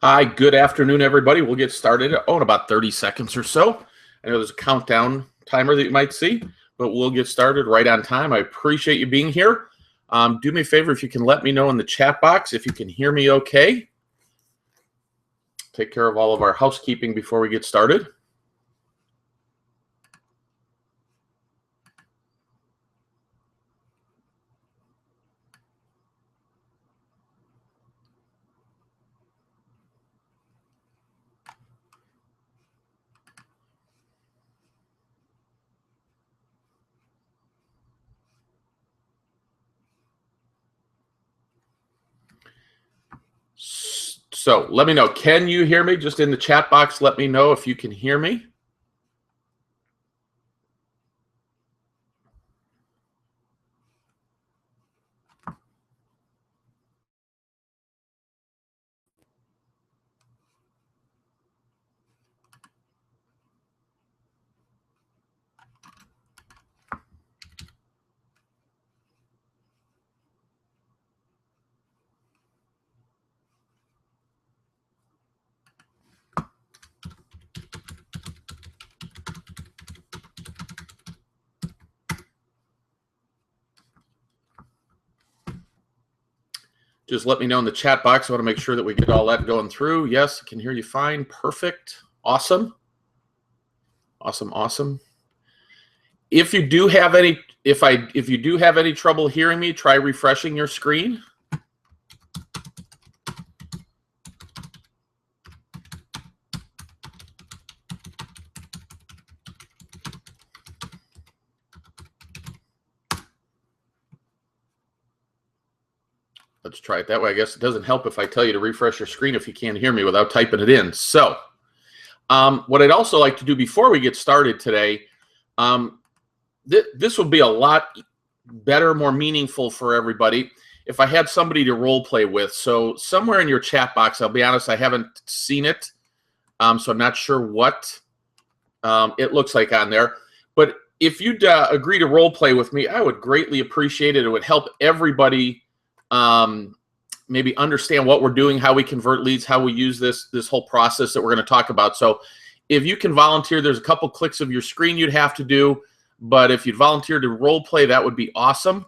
Hi, good afternoon, everybody. We'll get started in about 30 seconds or so. I know there's a countdown timer that you might see, but we'll get started right on time. I appreciate you being here. Do me a favor, if you can let me know in the chat box if you can hear me okay. Take care of all of our housekeeping before we get started. So let me know. Can you hear me? Just in the chat box, let me know if you can hear me. Just let me know in the chat box. I want to make sure that we get all that going through. Yes, I can hear you fine. Perfect. Awesome. Awesome. If you do have any trouble hearing me, try refreshing your screen. Let's try it that way. I guess it doesn't help if I tell you to refresh your screen if you can't hear me without typing it in. So what I'd also like to do before we get started today, this will be a lot better, more meaningful for everybody if I had somebody to role play with. So somewhere in your chat box, I'll be honest, I haven't seen it, so I'm not sure what it looks like on there. But if you'd agree to role play with me, I would greatly appreciate it. It would help everybody maybe understand what we're doing, how we convert leads, how we use this whole process that we're going to talk about. So if you can volunteer, there's a couple clicks of your screen you'd have to do, but if you'd volunteer to role play, that would be awesome.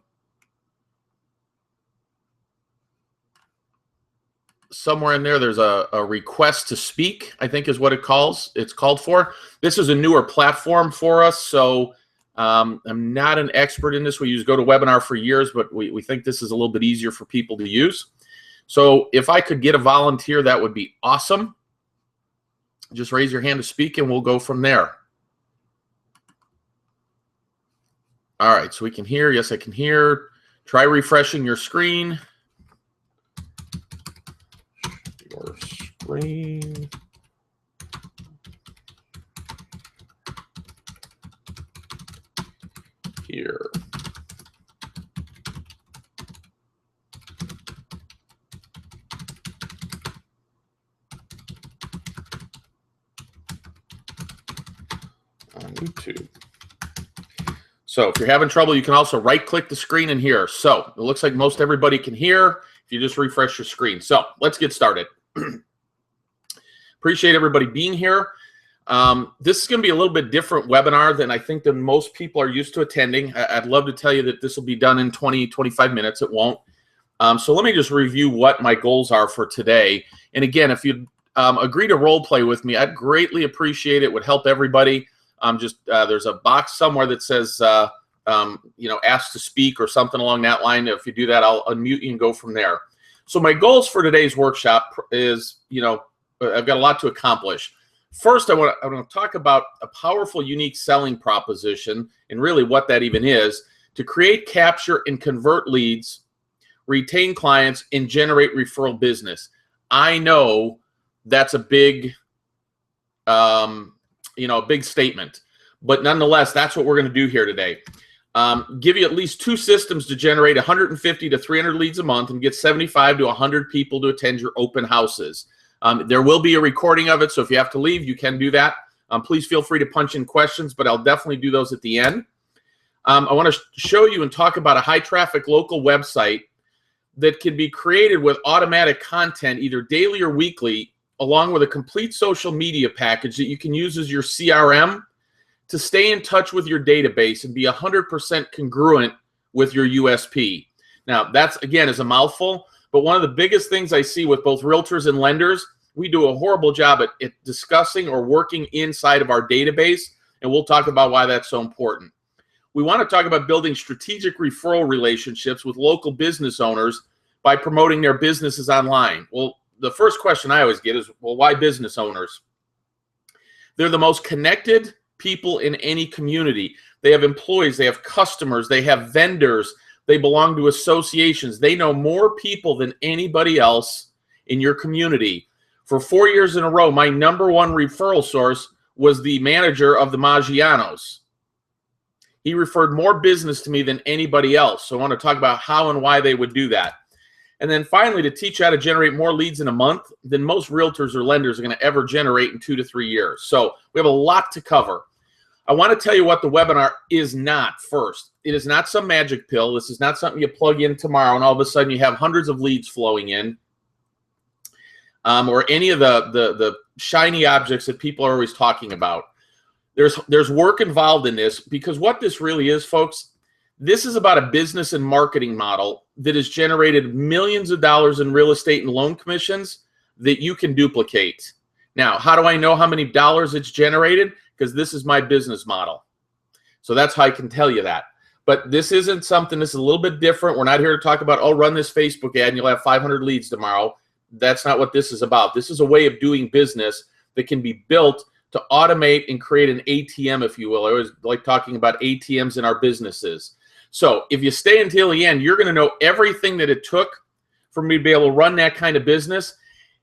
Somewhere in there's a request to speak, I think is what it's called for. This is a newer platform for us, so I'm not an expert in this. We use GoToWebinar for years, but we think this is a little bit easier for people to use. So if I could get a volunteer, that would be awesome. Just raise your hand to speak, and we'll go from there. All right, so we can hear. Yes, I can hear. Try refreshing your screen. Your screen. Here. On YouTube. So if you're having trouble, you can also right-click the screen in here. So it looks like most everybody can hear if you just refresh your screen. So let's get started. Appreciate everybody being here. This is going to be a little bit different webinar than I think than most people are used to attending. I'd love to tell you that this will be done in 20, 25 minutes. It won't. So let me just review what my goals are for today. And again, if you agree to role play with me, I'd greatly appreciate it. It would help everybody. There's a box somewhere that says, ask to speak or something along that line. If you do that, I'll unmute you and go from there. So my goals for today's workshop is, I've got a lot to accomplish. First, I want to talk about a powerful, unique selling proposition and really what that even is to create, capture, and convert leads, retain clients, and generate referral business. I know that's a big, big statement, but nonetheless, that's what we're going to do here today. Give you at least 2 systems to generate 150 to 300 leads a month and get 75 to 100 people to attend your open houses. There will be a recording of it, so if you have to leave, you can do that. Please feel free to punch in questions, but I'll definitely do those at the end. I want to show you and talk about a high-traffic local website that can be created with automatic content, either daily or weekly, along with a complete social media package that you can use as your CRM to stay in touch with your database and be 100% congruent with your USP. Now, that's, again, is a mouthful, but one of the biggest things I see with both realtors and lenders, we do a horrible job at discussing or working inside of our database, and we'll talk about why that's so important. We want to talk about building strategic referral relationships with local business owners by promoting their businesses online. Well, the first question I always get is, well, why business owners? They're the most connected people in any community. They have employees, they have customers, they have vendors, they belong to associations. They know more people than anybody else in your community. For 4 years in a row, my number one referral source was the manager of the Maggianos. He referred more business to me than anybody else. So I want to talk about how and why they would do that. And then finally, to teach you how to generate more leads in a month than most realtors or lenders are going to ever generate in 2 to 3 years. So we have a lot to cover. I want to tell you what the webinar is not first. It is not some magic pill. This is not something you plug in tomorrow and all of a sudden you have hundreds of leads flowing in, or any of the shiny objects that people are always talking about. There's work involved in this, because what this really is, folks, this is about a business and marketing model that has generated millions of dollars in real estate and loan commissions that you can duplicate. Now, how do I know how many dollars it's generated? Because this is my business model. So that's how I can tell you that. But this isn't something, this is a little bit different. We're not here to talk about, oh, run this Facebook ad and you'll have 500 leads tomorrow. That's not what this is about. This is a way of doing business that can be built to automate and create an ATM, if you will. I always like talking about ATMs in our businesses. So if you stay until the end, you're going to know everything that it took for me to be able to run that kind of business.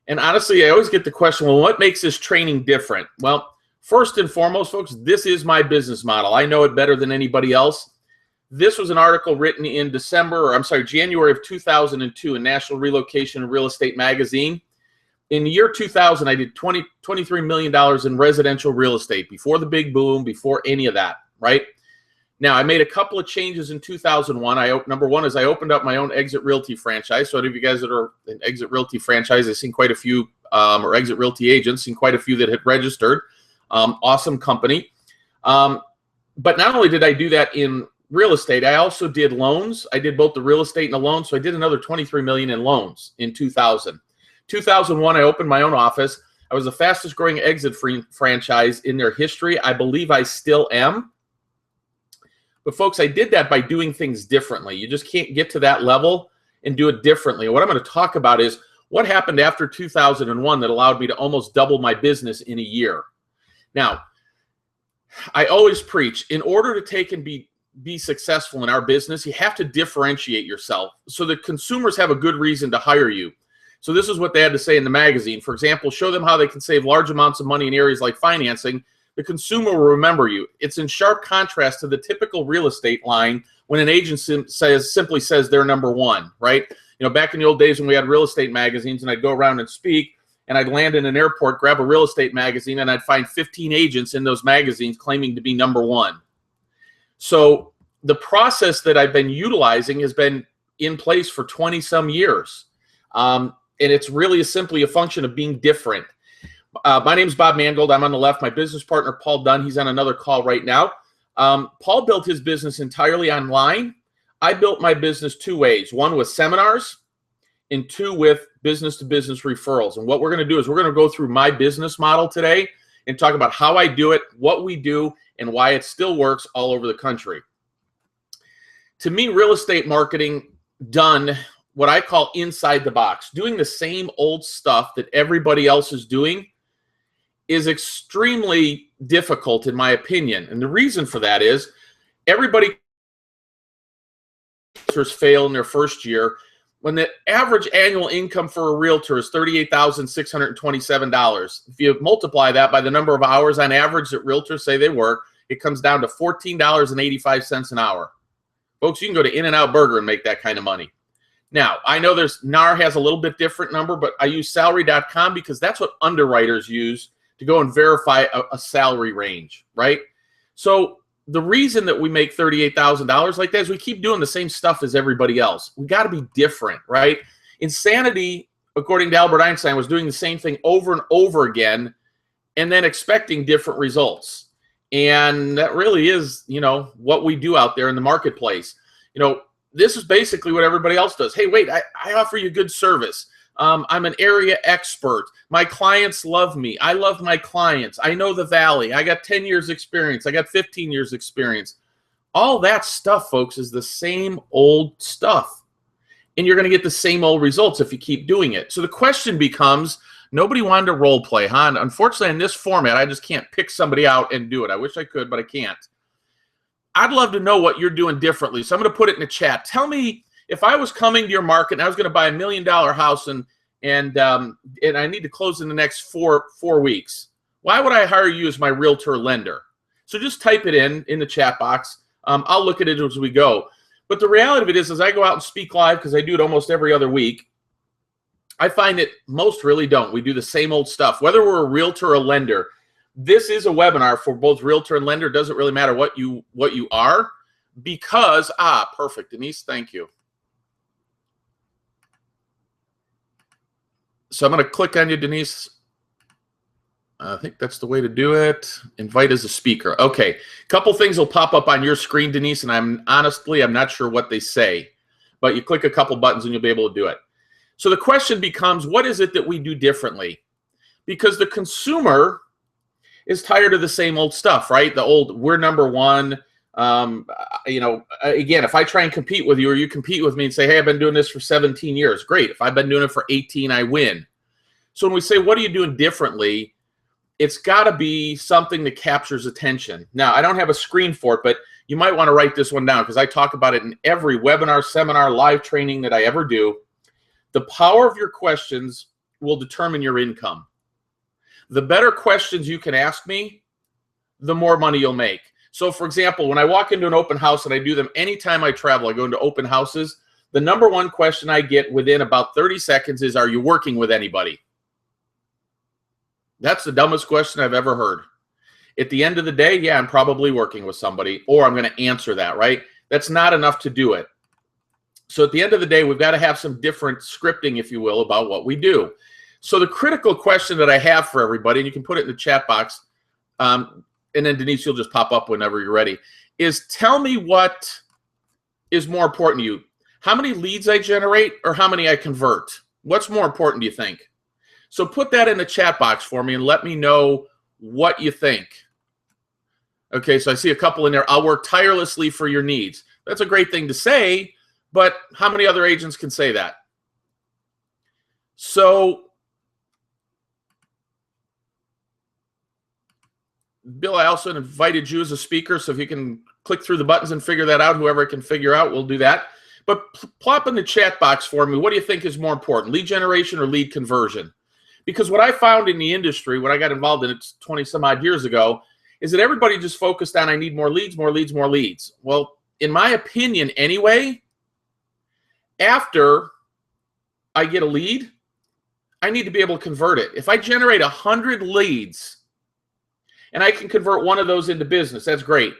And honestly, I always get the question, well, what makes this training different? Well, first and foremost, folks, this is my business model. I know it better than anybody else. This was an article written in January of 2002 in National Relocation and Real Estate Magazine. In the year 2000, I did $23 million in residential real estate before the big boom, before any of that, right? Now, I made a couple of changes in 2001. Number one is I opened up my own Exit Realty franchise. So any of you guys that are in Exit Realty franchise, I've seen quite a few, or Exit Realty agents, seen quite a few that had registered. Awesome company. But not only did I do that in real estate, I also did loans. I did both the real estate and the loans. So I did another $23 million in loans in 2000. 2001, I opened my own office. I was the fastest growing Exit franchise in their history. I believe I still am. But folks, I did that by doing things differently. You just can't get to that level and do it differently. What I'm going to talk about is what happened after 2001 that allowed me to almost double my business in a year. Now, I always preach, in order to take and be successful in our business, you have to differentiate yourself so that consumers have a good reason to hire you. So this is what they had to say in the magazine. For example, show them how they can save large amounts of money in areas like financing. The consumer will remember you. It's in sharp contrast to the typical real estate line when an agent simply says they're number one, right? You know, back in the old days when we had real estate magazines and I'd go around and speak and I'd land in an airport, grab a real estate magazine, and I'd find 15 agents in those magazines claiming to be number one. So the process that I've been utilizing has been in place for 20 some years. And it's really simply a function of being different. My name is Bob Mangold. I'm on the left. My business partner, Paul Dunn, he's on another call right now. Paul built his business entirely online. I built my business two ways. One with seminars and two with business-to-business referrals. And what we're going to do is we're going to go through my business model today and talk about how I do it, what we do, and why it still works all over the country. To me, real estate marketing done what I call inside the box, doing the same old stuff that everybody else is doing, is extremely difficult in my opinion. And the reason for that is everybody fail in their first year when the average annual income for a realtor is $38,627. If you multiply that by the number of hours on average that realtors say they work, it comes down to $14.85 an hour. Folks, you can go to In-N-Out Burger and make that kind of money. Now, I know NAR has a little bit different number, but I use salary.com because that's what underwriters use to go and verify a salary range, right? So the reason that we make $38,000 like that is we keep doing the same stuff as everybody else. We got to be different, right? Insanity according to Albert Einstein, was doing the same thing over and over again and then expecting different results. And that really is, what we do out there in the marketplace. This is basically what everybody else does. Hey, wait, I offer you good service. I'm an area expert. My clients love me. I love my clients. I know the Valley. I got 10 years experience. I got 15 years experience. All that stuff, folks, is the same old stuff. And you're going to get the same old results if you keep doing it. So the question becomes, nobody wanted to role play, huh? And unfortunately, in this format, I just can't pick somebody out and do it. I wish I could, but I can't. I'd love to know what you're doing differently. So I'm going to put it in the chat. Tell me, if I was coming to your market and I was going to buy $1 million house and I need to close in the next four weeks, why would I hire you as my realtor lender? So just type it in the chat box. I'll look at it as we go. But the reality of it is, as I go out and speak live, because I do it almost every other week, I find that most really don't. We do the same old stuff. Whether we're a realtor or a lender, this is a webinar for both realtor and lender. It doesn't really matter what you are, because, perfect, Denise, thank you. So I'm going to click on you, Denise. I think that's the way to do it. Invite as a speaker. Okay, a couple things will pop up on your screen, Denise, and I'm not sure what they say, but you click a couple buttons and you'll be able to do it. So the question becomes, what is it that we do differently? Because the consumer is tired of the same old stuff, right? The old, we're number one. Again, if I try and compete with you, or you compete with me and say, hey, I've been doing this for 17 years. Great. If I've been doing it for 18, I win. So when we say, what are you doing differently? It's got to be something that captures attention. Now, I don't have a screen for it, but you might want to write this one down, because I talk about it in every webinar, seminar, live training that I ever do. The power of your questions will determine your income. The better questions you can ask me, the more money you'll make. So, for example, when I walk into an open house, and I do them anytime I travel, I go into open houses, the number one question I get within about 30 seconds is, are you working with anybody? That's the dumbest question I've ever heard. At the end of the day, yeah, I'm probably working with somebody, or I'm going to answer that, right? That's not enough to do it. So at the end of the day, we've got to have some different scripting, if you will, about what we do. So the critical question that I have for everybody, and you can put it in the chat box, and then Denise, you'll just pop up whenever you're ready, is tell me what is more important to you. How many leads I generate, or how many I convert? What's more important, do you think? So put that in the chat box for me and let me know what you think. Okay, so I see a couple in there. I'll work tirelessly for your needs. That's a great thing to say, but how many other agents can say that? So, Bill, I also invited you as a speaker, so if you can click through the buttons and figure that out, whoever can figure out, we'll do that. But plop in the chat box for me, what do you think is more important, lead generation or lead conversion? Because what I found in the industry when I got involved in it 20 some odd years ago is that everybody just focused on, I need more leads, more leads, more leads. Well, in my opinion anyway, after I get a lead, I need to be able to convert it. If I generate 100 leads and I can convert one of those into business, that's great.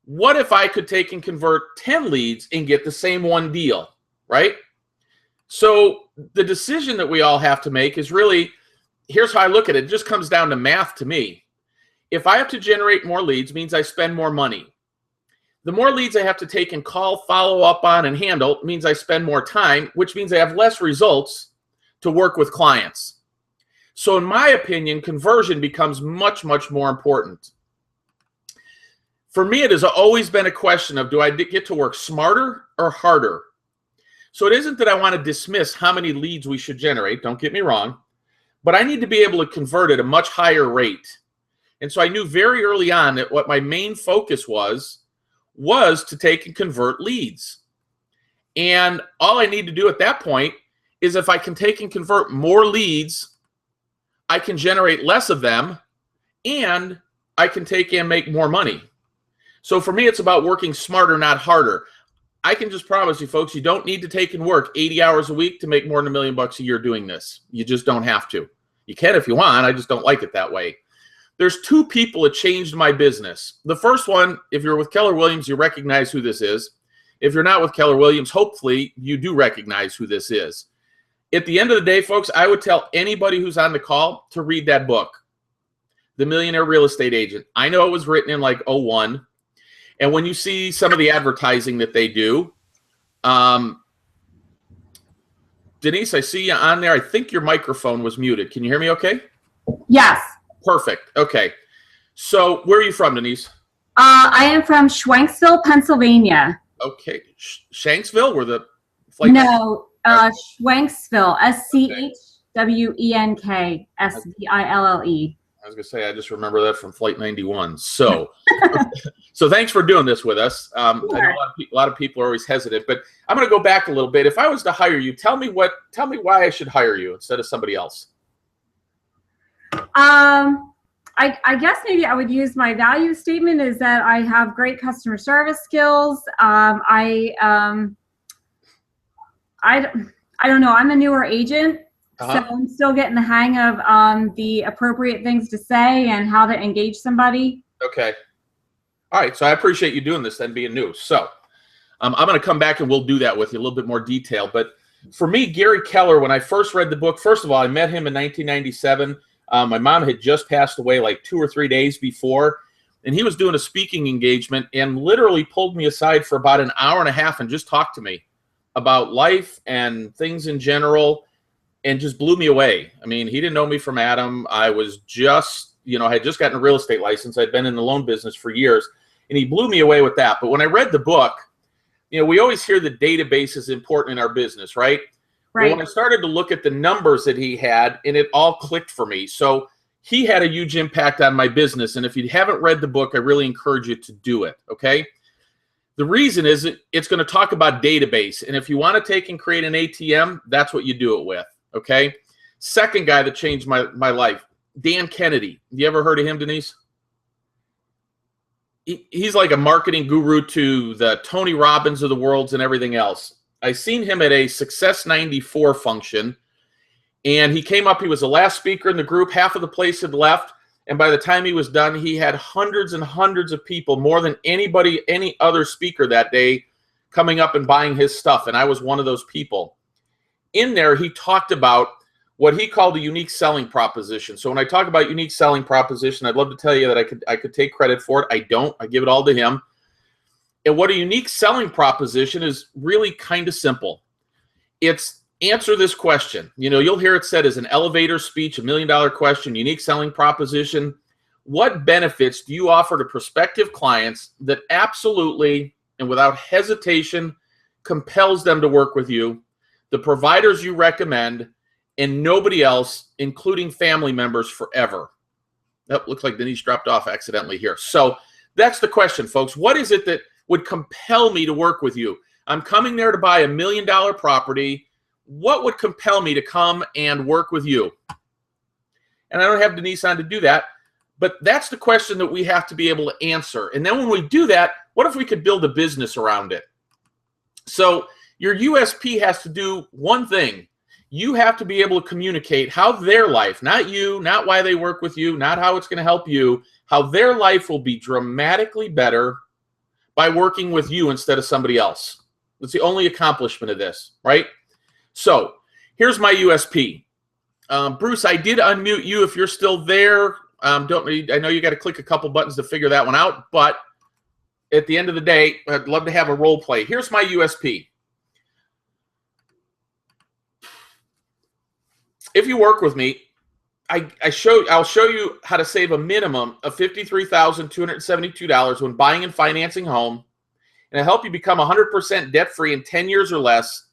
What if I could take and convert 10 leads and get the same one deal, right? So the decision that we all have to make is really, here's how I look at it. It just comes down to math to me. If I have to generate more leads, means I spend more money. The more leads I have to take and call, follow up on, and handle means I spend more time, which means I have less results to work with clients. So in my opinion, conversion becomes much, much more important. For me, it has always been a question of, do I get to work smarter or harder? So it isn't that I want to dismiss how many leads we should generate, don't get me wrong, but I need to be able to convert at a much higher rate. And so I knew very early on that what my main focus was to take and convert leads. And all I need to do at that point is, if I can take and convert more leads, I can generate less of them, and I can take and make more money. So for me, it's about working smarter, not harder. I can just promise you, folks, you don't need to take and work 80 hours a week to make more than $1 million a year doing this. You just don't have to. You can if you want. I just don't like it that way. There's two people that changed my business. The first one, if you're with Keller Williams, you recognize who this is. If you're not with Keller Williams, hopefully you do recognize who this is. At the end of the day, folks, I would tell anybody who's on the call to read that book, The Millionaire Real Estate Agent. I know it was written in like '01. And when you see some of the advertising that they do, Denise, I see you on there. I think your microphone was muted. Can you hear me okay? Yes. Perfect. Okay. So where are you from, Denise? I am from Schwenksville, Pennsylvania. Okay. Shanksville, where the flight? No, Schwenksville, SCHWENKSVILLE. I was going to say, I just remember that from Flight 91. So, so thanks for doing this with us. I know a lot of people are always hesitant, but I'm going to go back a little bit. If I was to hire you, tell me why I should hire you instead of somebody else. I guess maybe I would use my value statement is that I have great customer service skills. I don't know. I'm a newer agent. So I'm still getting the hang of the appropriate things to say and how to engage somebody. Okay. All right. So I appreciate you doing this then, being new. So I'm going to come back and we'll do that with you a little bit more detail. But for me, Gary Keller, when I first read the book, first of all, I met him in 1997. My mom had just passed away like 2 or 3 days before. And he was doing a speaking engagement and literally pulled me aside for about an hour and a half and just talked to me about life and things in general. And just blew me away. I mean, he didn't know me from Adam. I was just, I had just gotten a real estate license. I'd been in the loan business for years, and he blew me away with that. But when I read the book, we always hear the database is important in our business, right? Right. Well, when I started to look at the numbers that he had, and it all clicked for me. So he had a huge impact on my business. And if you haven't read the book, I really encourage you to do it, okay? The reason is it's going to talk about database. And if you want to take and create an ATM, that's what you do it with. Okay. Second guy that changed my life, Dan Kennedy. You ever heard of him, Denise? He's like a marketing guru to the Tony Robbins of the world and everything else. I seen him at a Success 94 function, and he came up. He was the last speaker in the group. Half of the place had left. And by the time he was done, he had hundreds and hundreds of people, more than any other speaker that day, coming up and buying his stuff. And I was one of those people. In there, he talked about what he called a unique selling proposition. So when I talk about unique selling proposition, I'd love to tell you that I could take credit for it. I don't. I give it all to him. And what a unique selling proposition is really kind of simple. It's answer this question. You'll hear it said as an elevator speech, $1 million question, unique selling proposition. What benefits do you offer to prospective clients that absolutely and without hesitation compels them to work with you, the providers you recommend, and nobody else, including family members, forever? That looks like Denise dropped off accidentally here. So that's the question, folks. What is it that would compel me to work with you? I'm coming there to buy $1 million property. What would compel me to come and work with you? And I don't have Denise on to do that, but that's the question that we have to be able to answer. And then when we do that, what if we could build a business around it? So your USP has to do one thing. You have to be able to communicate how their life, not you, not why they work with you, not how it's going to help you, how their life will be dramatically better by working with you instead of somebody else. That's the only accomplishment of this, right? So here's my USP. Bruce, I did unmute you if you're still there. I know you got to click a couple buttons to figure that one out, but at the end of the day, I'd love to have a role play. Here's my USP. If you work with me, I'll show you how to save a minimum of $53,272 when buying and financing home, and I'll help you become 100% debt-free in 10 years or less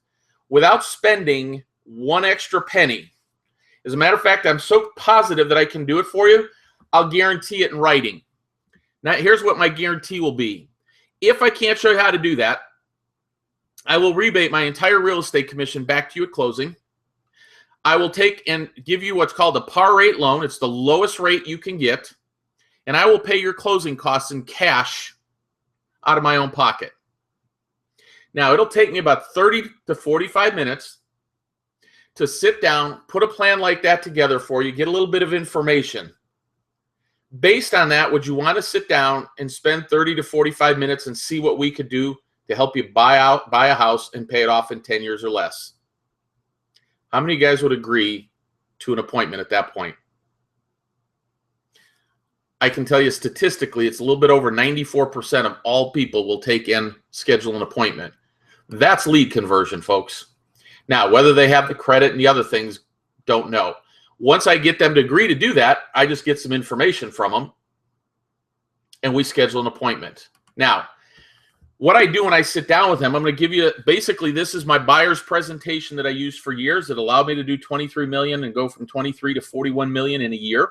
without spending one extra penny. As a matter of fact, I'm so positive that I can do it for you, I'll guarantee it in writing. Now, here's what my guarantee will be. If I can't show you how to do that, I will rebate my entire real estate commission back to you at closing. I will take and give you what's called a par rate loan. It's the lowest rate you can get. And I will pay your closing costs in cash out of my own pocket. Now, it'll take me about 30 to 45 minutes to sit down, put a plan like that together for you, get a little bit of information. Based on that, would you want to sit down and spend 30 to 45 minutes and see what we could do to help you buy a house and pay it off in 10 years or less? How many of you guys would agree to an appointment at that point? I can tell you statistically, it's a little bit over 94% of all people will take and schedule an appointment. That's lead conversion, folks. Now, whether they have the credit and the other things, don't know. Once I get them to agree to do that, I just get some information from them, and we schedule an appointment. Now, what I do when I sit down with them, I'm going to give you, basically, this is my buyer's presentation that I used for years that allowed me to do 23 million and go from 23 to 41 million in a year.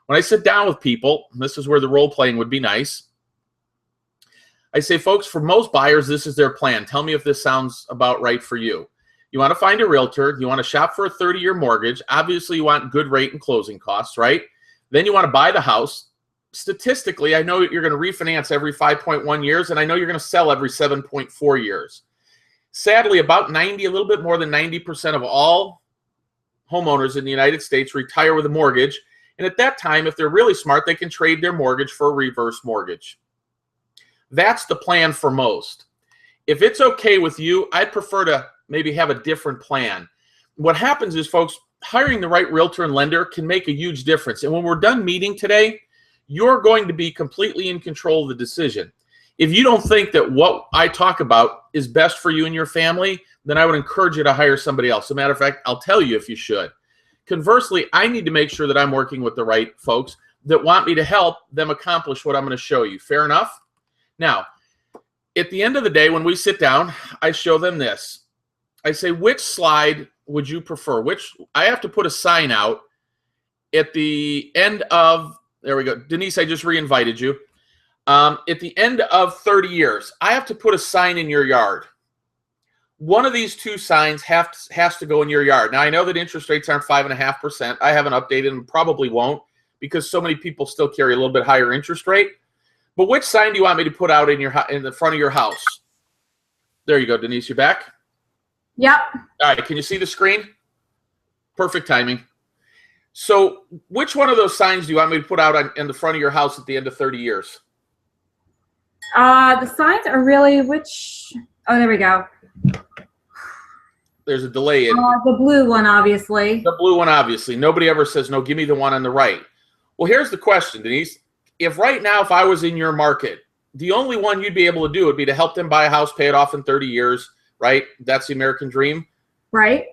When I sit down with people, this is where the role playing would be nice. I say, folks, for most buyers, this is their plan. Tell me if this sounds about right for you. You want to find a realtor. You want to shop for a 30-year mortgage. Obviously, you want good rate and closing costs, right? Then you want to buy the house. Statistically, I know you're going to refinance every 5.1 years, and I know you're going to sell every 7.4 years. Sadly, about 90, a little bit more than 90% of all homeowners in the United States retire with a mortgage. And at that time, if they're really smart, they can trade their mortgage for a reverse mortgage. That's the plan for most. If it's okay with you, I'd prefer to maybe have a different plan. What happens is, folks, hiring the right realtor and lender can make a huge difference. And when we're done meeting today, you're going to be completely in control of the decision. If you don't think that what I talk about is best for you and your family, then I would encourage you to hire somebody else. As a matter of fact, I'll tell you if you should. Conversely, I need to make sure that I'm working with the right folks that want me to help them accomplish what I'm going to show you. Fair enough? Now, at the end of the day, when we sit down, I show them this. I say, which slide would you prefer? I have to put a sign out at the end of, there we go. Denise, I just re-invited you. At the end of 30 years, I have to put a sign in your yard. One of these two signs has to go in your yard. Now, I know that interest rates aren't 5.5%. I haven't updated and probably won't because so many people still carry a little bit higher interest rate. But which sign do you want me to put out in the front of your house? There you go, Denise. You back? Yep. All right. Can you see the screen? Perfect timing. So which one of those signs do you want me to put out in the front of your house at the end of 30 years? The signs are really which? Oh, there we go. There's a delay in the blue one, obviously. The blue one, obviously. Nobody ever says, no, give me the one on the right. Well, here's the question, Denise. If right now, if I was in your market, the only one you'd be able to do would be to help them buy a house, pay it off in 30 years, right? That's the American dream. Right.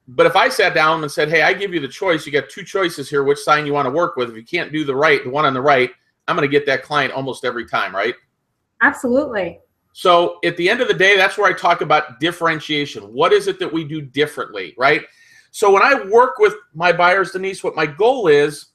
But if I sat down and said, hey, I give you the choice, you got two choices here, which sign you want to work with. If you can't do the one on the right, I'm going to get that client almost every time, right? Absolutely. So at the end of the day, that's where I talk about differentiation. What is it that we do differently, right? So when I work with my buyers, Denise, what my goal is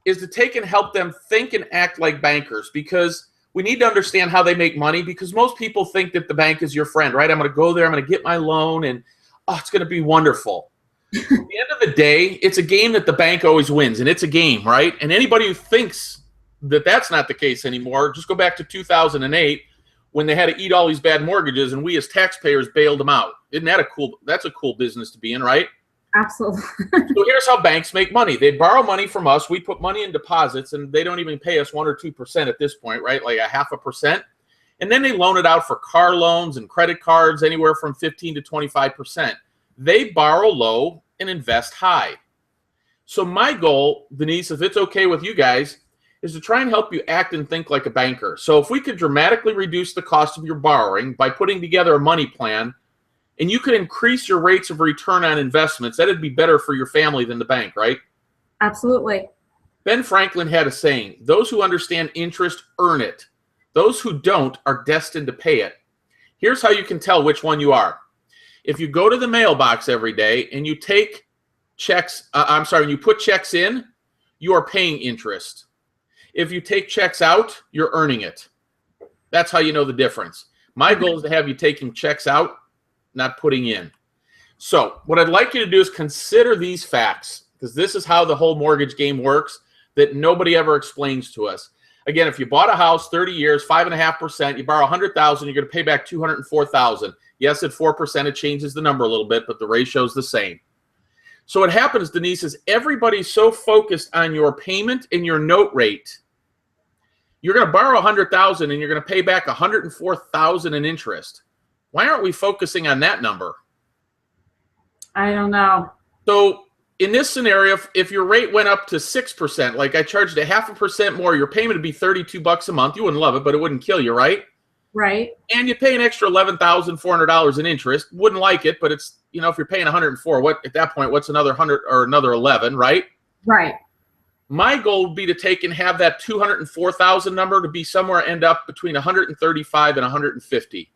to take and help them think and act like bankers, because we need to understand how they make money, because most people think that the bank is your friend, right? I'm going to go there, I'm going to get my loan, and it's going to be wonderful. At the end of the day, it's a game that the bank always wins, and it's a game, right? And anybody who thinks that that's not the case anymore, just go back to 2008 when they had to eat all these bad mortgages, and we as taxpayers bailed them out. Isn't that that's a cool business to be in, right? Absolutely. So here's how banks make money. They borrow money from us. We put money in deposits, and they don't even pay us 1 or 2% at this point, right? Like a 0.5%. And then they loan it out for car loans and credit cards, anywhere from 15 to 25%. They borrow low and invest high. So my goal, Denise, if it's okay with you guys, is to try and help you act and think like a banker. So if we could dramatically reduce the cost of your borrowing by putting together a money plan, and you could increase your rates of return on investments, that'd be better for your family than the bank, right? Absolutely. Ben Franklin had a saying, those who understand interest earn it. Those who don't are destined to pay it. Here's how you can tell which one you are. If you go to the mailbox every day and you take checks, you put checks in, you are paying interest. If you take checks out, you're earning it. That's how you know the difference. My goal is to have you taking checks out, not putting in. So what I'd like you to do is consider these facts, because this is how the whole mortgage game works that nobody ever explains to us. Again, if you bought a house, 30 years, 5.5%, you borrow $100,000, you're going to pay back $204,000. Yes, at 4%, it changes the number a little bit, but the ratio is the same. So what happens, Denise, is everybody's so focused on your payment and your note rate. You're going to borrow $100,000 and you're going to pay back $104,000 in interest. Why aren't we focusing on that number? I don't know. So in this scenario, if your rate went up to 6%, like I charged a 0.5% more, your payment would be $32 a month. You wouldn't love it, but it wouldn't kill you, right? Right. And you pay an extra $11,400 in interest. Wouldn't like it, but it's, if you're paying 104, what at that point, what's another 100 or another 11, right? Right. My goal would be to take and have that 204,000 number to be somewhere end up between 135 and 150,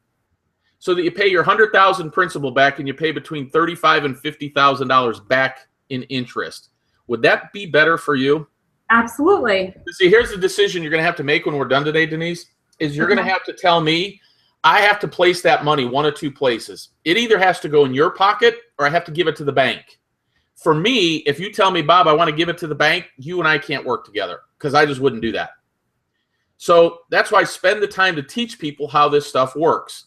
so that you pay your 100,000 principal back and you pay between $35,000 and $50,000 back in interest. Would that be better for you? Absolutely. See, here's the decision you're going to have to make when we're done today, Denise. Is you're going to have to tell me I have to place that money one of two places. It either has to go in your pocket or I have to give it to the bank. For me, if you tell me, Bob, I want to give it to the bank, you and I can't work together because I just wouldn't do that. So that's why I spend the time to teach people how this stuff works.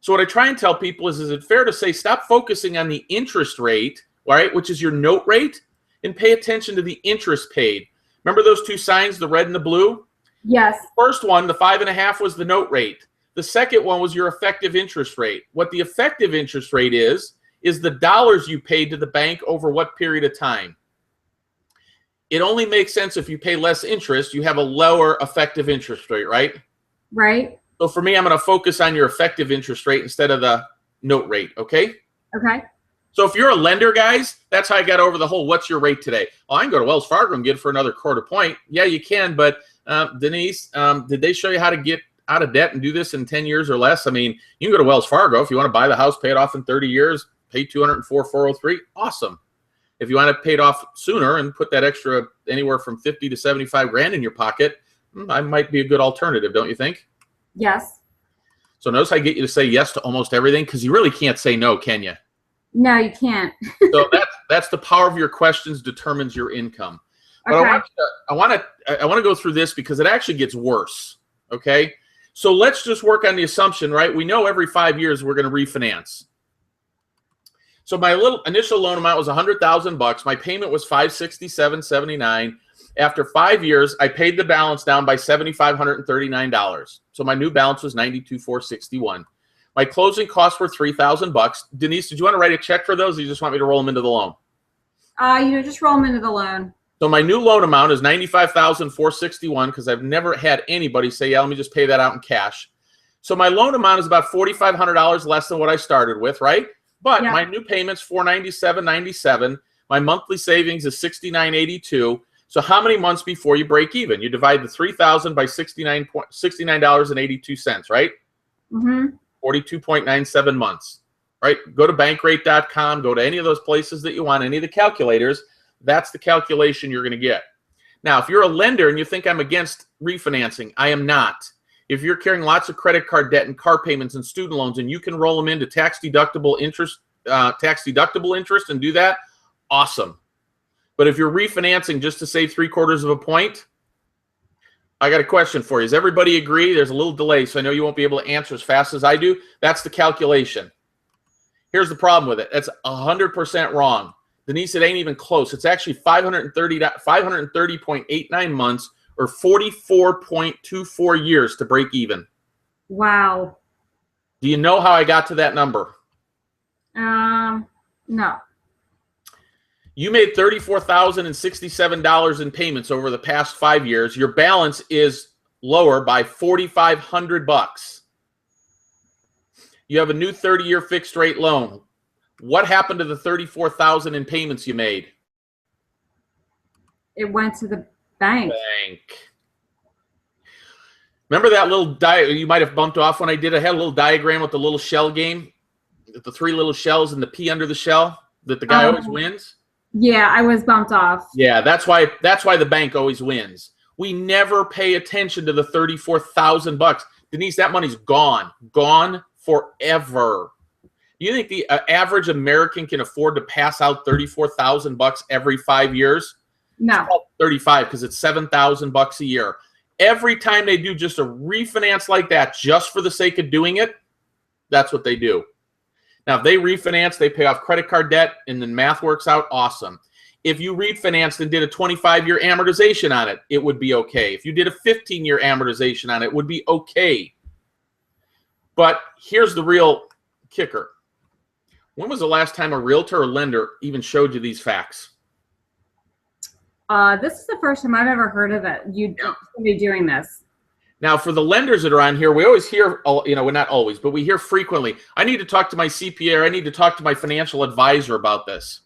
So what I try and tell people is it fair to say stop focusing on the interest rate, right, which is your note rate, and pay attention to the interest paid. Remember those two signs, the red and the blue? Yes. The first one, the 5.5, was the note rate. The second one was your effective interest rate. What the effective interest rate is the dollars you paid to the bank over what period of time. It only makes sense if you pay less interest, you have a lower effective interest rate, right? Right. So for me, I'm going to focus on your effective interest rate instead of the note rate, okay? Okay. So if you're a lender, guys, that's how I got over the whole what's your rate today. Oh, I can go to Wells Fargo and get it for another quarter point. Yeah, you can, but Denise, did they show you how to get out of debt and do this in 10 years or less? I mean, you can go to Wells Fargo. If you want to buy the house, pay it off in 30 years, pay $204,403. Awesome. If you want to pay it off sooner and put that extra anywhere from 50 to 75 grand in your pocket, I might be a good alternative, don't you think? Yes. So notice I get you to say yes to almost everything because you really can't say no, can you? No, you can't. So that's the power of your questions determines your income. But Okay. I want to go through this because it actually gets worse. Okay, so let's just work on the assumption, right? We know every 5 years we're going to refinance. So my little initial loan amount was $100,000. My payment was $567.79. After 5 years, I paid the balance down by $7,539. So my new balance was $92,461. My closing costs were $3,000. Denise, did you want to write a check for those, or you just want me to roll them into the loan? Just roll them into the loan. So my new loan amount is $95,461 because I've never had anybody say, yeah, let me just pay that out in cash. So my loan amount is about $4,500 less than what I started with, right? But my new payment's $497.97. My monthly savings is $69.82. So how many months before you break even? You divide the $3,000 by $69.82, right? Mm-hmm. 42.97 months, right? Go to bankrate.com, go to any of those places that you want, any of the calculators. That's the calculation you're going to get. Now, if you're a lender and you think I'm against refinancing, I am not. If you're carrying lots of credit card debt and car payments and student loans and you can roll them into tax-deductible interest and do that, awesome. But if you're refinancing just to save 3/4 of a point, I got a question for you. Does everybody agree? There's a little delay, so I know you won't be able to answer as fast as I do. That's the calculation. Here's the problem with it. That's 100% wrong. Denise, it ain't even close. It's actually 530.89 months or 44.24 years to break even. Wow. Do you know how I got to that number? No. You made $34,067 in payments over the past 5 years. Your balance is lower by $4,500. You have a new 30-year fixed rate loan. What happened to the $34,000 in payments you made? It went to the bank. Remember that little you might have bumped off when I did? I had a little diagram with the little shell game, the 3 little shells and the P under the shell that the guy always wins. Yeah, I was bumped off. Yeah, that's why the bank always wins. We never pay attention to the $34,000. Denise, that money's gone forever. Do you think the average American can afford to pass out $34,000 every 5 years? No. 35 because it's $7,000 a year. Every time they do just a refinance like that, just for the sake of doing it, that's what they do. Now, if they refinance, they pay off credit card debt, and then math works out, awesome. If you refinanced and did a 25-year amortization on it, it would be okay. If you did a 15-year amortization on it, it would be okay. But here's the real kicker. When was the last time a realtor or lender even showed you these facts? This is the first time I've ever heard of it. You'd be doing this. Now, for the lenders that are on here, we always hear, you know, well, not always, but we hear frequently, I need to talk to my CPA, or I need to talk to my financial advisor about this.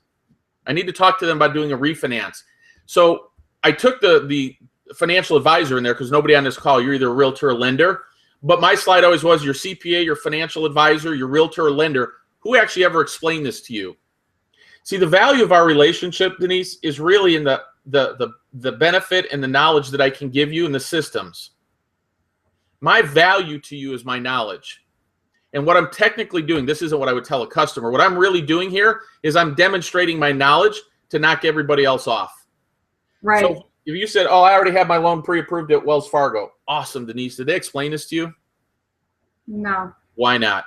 I need to talk to them about doing a refinance. So I took the financial advisor in there because nobody on this call, you're either a realtor or lender. But my slide always was your CPA, your financial advisor, your realtor or lender. Who actually ever explained this to you? See, the value of our relationship, Denise, is really in the benefit and the knowledge that I can give you in the systems. My value to you is my knowledge. And what I'm technically doing, this isn't what I would tell a customer. What I'm really doing here is I'm demonstrating my knowledge to knock everybody else off. Right. So if you said, oh, I already have my loan pre-approved at Wells Fargo. Awesome, Denise. Did they explain this to you? No. Why not?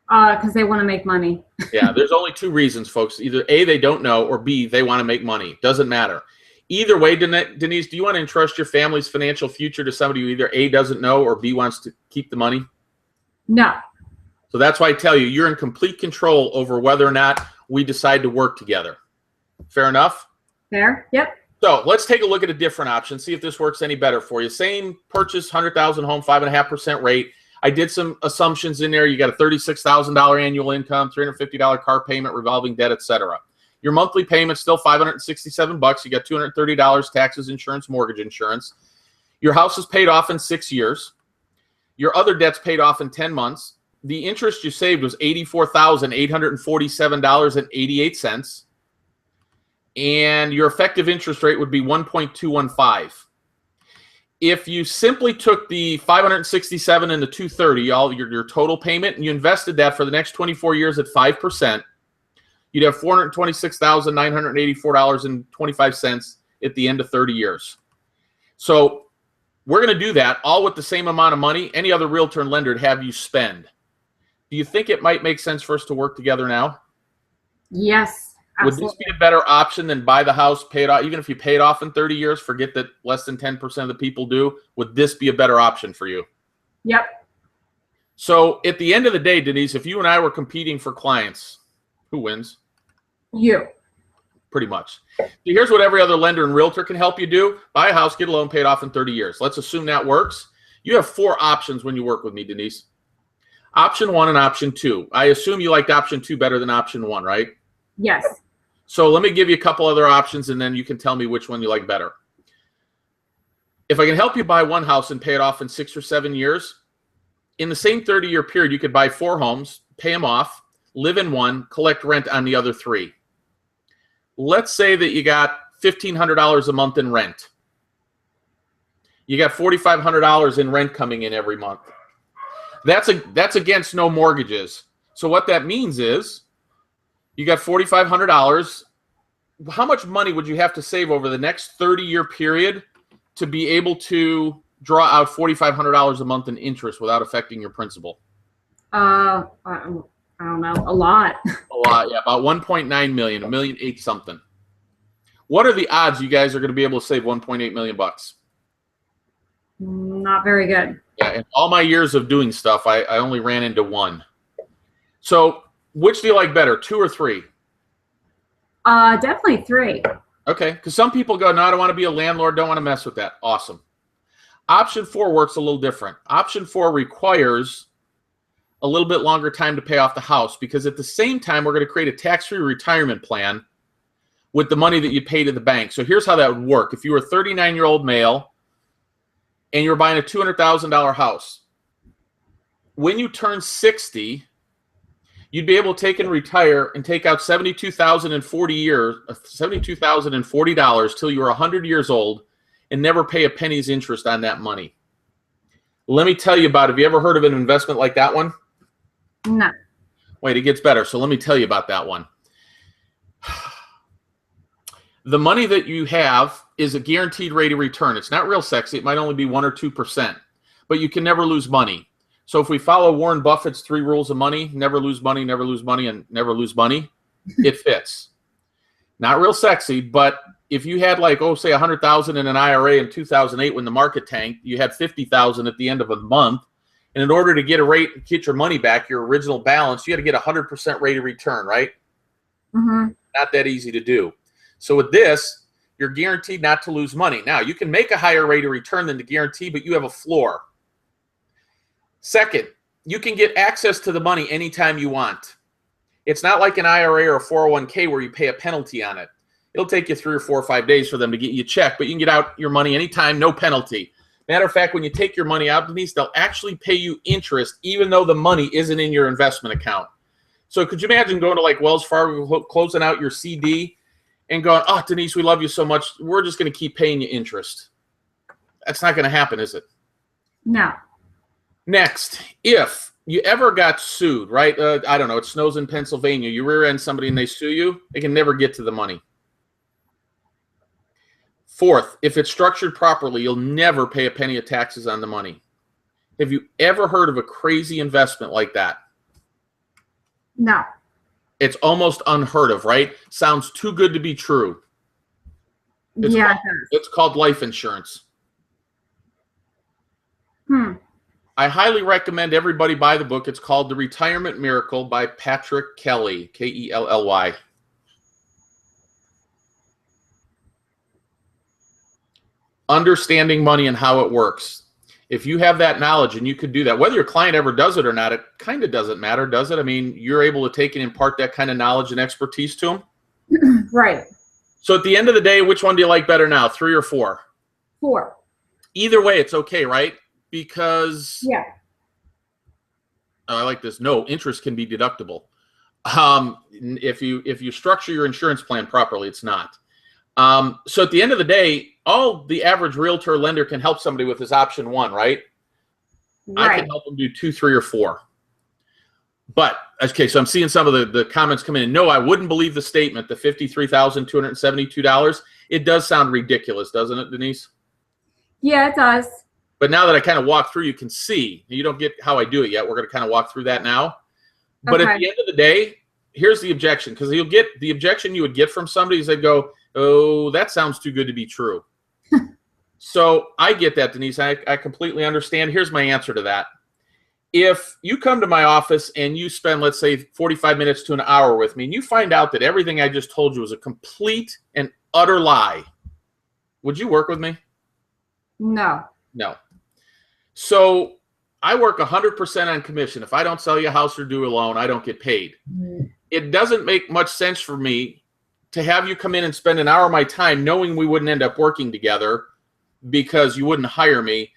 Because they want to make money. Yeah, there's only two reasons, folks. Either A, they don't know, or B, they want to make money. Doesn't matter. Either way, Denise, do you want to entrust your family's financial future to somebody who either A, doesn't know, or B, wants to keep the money? No. So that's why I tell you, you're in complete control over whether or not we decide to work together. Fair enough? Fair. Yep. So let's take a look at a different option, see if this works any better for you. Same purchase, 100,000 home, 5.5% rate. I did some assumptions in there. You got a $36,000 annual income, $350 car payment, revolving debt, etc. Your monthly payment's still $567. You got $230 taxes, insurance, mortgage insurance. Your house is paid off in 6 years. Your other debt's paid off in 10 months. The interest you saved was $84,847.88. And your effective interest rate would be 1.215. If you simply took the 567 and the 230, all your total payment, and you invested that for the next 24 years at 5%, you'd have $426,984.25 at the end of 30 years. So we're going to do that all with the same amount of money any other realtor and lender would have you spend. Do you think it might make sense for us to work together now? Yes. Absolutely. Would this be a better option than buy the house, pay it off? Even if you pay it off in 30 years, forget that less than 10% of the people do. Would this be a better option for you? Yep. So at the end of the day, Denise, if you and I were competing for clients, who wins? You. Pretty much. So here's what every other lender and realtor can help you do. Buy a house, get a loan, pay it off in 30 years. Let's assume that works. You have 4 options when you work with me, Denise. Option 1 and option 2. I assume you liked option 2 better than option 1, right? Yes. So let me give you a couple other options, and then you can tell me which one you like better. If I can help you buy one house and pay it off in 6 or 7 years, in the same 30-year period, you could buy 4 homes, pay them off, live in one, collect rent on the other 3. Let's say that you got $1,500 a month in rent. You got $4,500 in rent coming in every month. That's against no mortgages. So what that means is you got $4,500. How much money would you have to save over the next 30-year period to be able to draw out $4,500 a month in interest without affecting your principal? I don't know. A lot. A lot, yeah. About 1.9 million, $1.8 million something. What are the odds you guys are going to be able to save 1.8 million bucks? Not very good. Yeah, in all my years of doing stuff, I only ran into 1. So which do you like better, 2 or 3? Definitely 3. Okay, because some people go, no, I don't want to be a landlord, don't want to mess with that. Awesome. Option 4 works a little different. Option 4 requires a little bit longer time to pay off the house, because at the same time, we're going to create a tax-free retirement plan with the money that you pay to the bank. So here's how that would work. If you were a 39-year-old male and you're buying a $200,000 house, when you turn 60, you'd be able to take and retire and take out $72,040 till you were 100 years old and never pay a penny's interest on that money. Let me tell you about it. Have you ever heard of an investment like that one? No. Wait, it gets better. So let me tell you about that one. The money that you have is a guaranteed rate of return. It's not real sexy. It might only be 1 or 2%, but you can never lose money. So if we follow Warren Buffett's 3 rules of money, never lose money, never lose money, and never lose money, it fits. Not real sexy, but if you had like, oh, say $100,000 in an IRA in 2008 when the market tanked, you had $50,000 at the end of a month, And in order to get get your money back, your original balance, you got to get 100% rate of return, right? Mm-hmm. Not that easy to do. So with this, you're guaranteed not to lose money. Now, you can make a higher rate of return than the guarantee, but you have a floor. Second, you can get access to the money anytime you want. It's not like an IRA or a 401k where you pay a penalty on it. It'll take you 3 or 4 or 5 days for them to get you a check, but you can get out your money anytime, no penalty. Matter of fact, when you take your money out, Denise, they'll actually pay you interest even though the money isn't in your investment account. So could you imagine going to like Wells Fargo, closing out your CD and going, oh, Denise, we love you so much. We're just going to keep paying you interest. That's not going to happen, is it? No. Next, if you ever got sued, right? I don't know, it snows in Pennsylvania. You rear end somebody and they sue you, they can never get to the money. Fourth, if it's structured properly, you'll never pay a penny of taxes on the money. Have you ever heard of a crazy investment like that? No. It's almost unheard of, right? Sounds too good to be true. It's called life insurance. I highly recommend everybody buy the book. It's called The Retirement Miracle by Patrick Kelly, Kelly. Understanding money and how it works. If you have that knowledge and you could do that, whether your client ever does it or not, it kind of doesn't matter, does it? I mean, you're able to take and impart that kind of knowledge and expertise to them. Right. So at the end of the day, which one do you like better now, 3 or 4? 4. Either way, it's okay, right? Because yeah, I like this. No, interest can be deductible. If you structure your insurance plan properly, it's not. So at the end of the day, all the average realtor lender can help somebody with is option 1, right? I can help them do 2, 3, or 4. But, okay, so I'm seeing some of the comments come in. And no, I wouldn't believe the statement, the $53,272. It does sound ridiculous, doesn't it, Denise? Yeah, it does. But now that I kind of walk through, you can see. You don't get how I do it yet. We're going to kind of walk through that now. But at the end of the day, here's the objection. Because you'll get the objection you would get from somebody is they'd go, oh, that sounds too good to be true. So I get that, Denise. I completely understand. Here's my answer to that. If you come to my office and you spend, let's say, 45 minutes to an hour with me, and you find out that everything I just told you is a complete and utter lie, would you work with me? No. No. So I work 100% on commission. If I don't sell you a house or do a loan, I don't get paid. It doesn't make much sense for me to have you come in and spend an hour of my time knowing we wouldn't end up working together because you wouldn't hire me,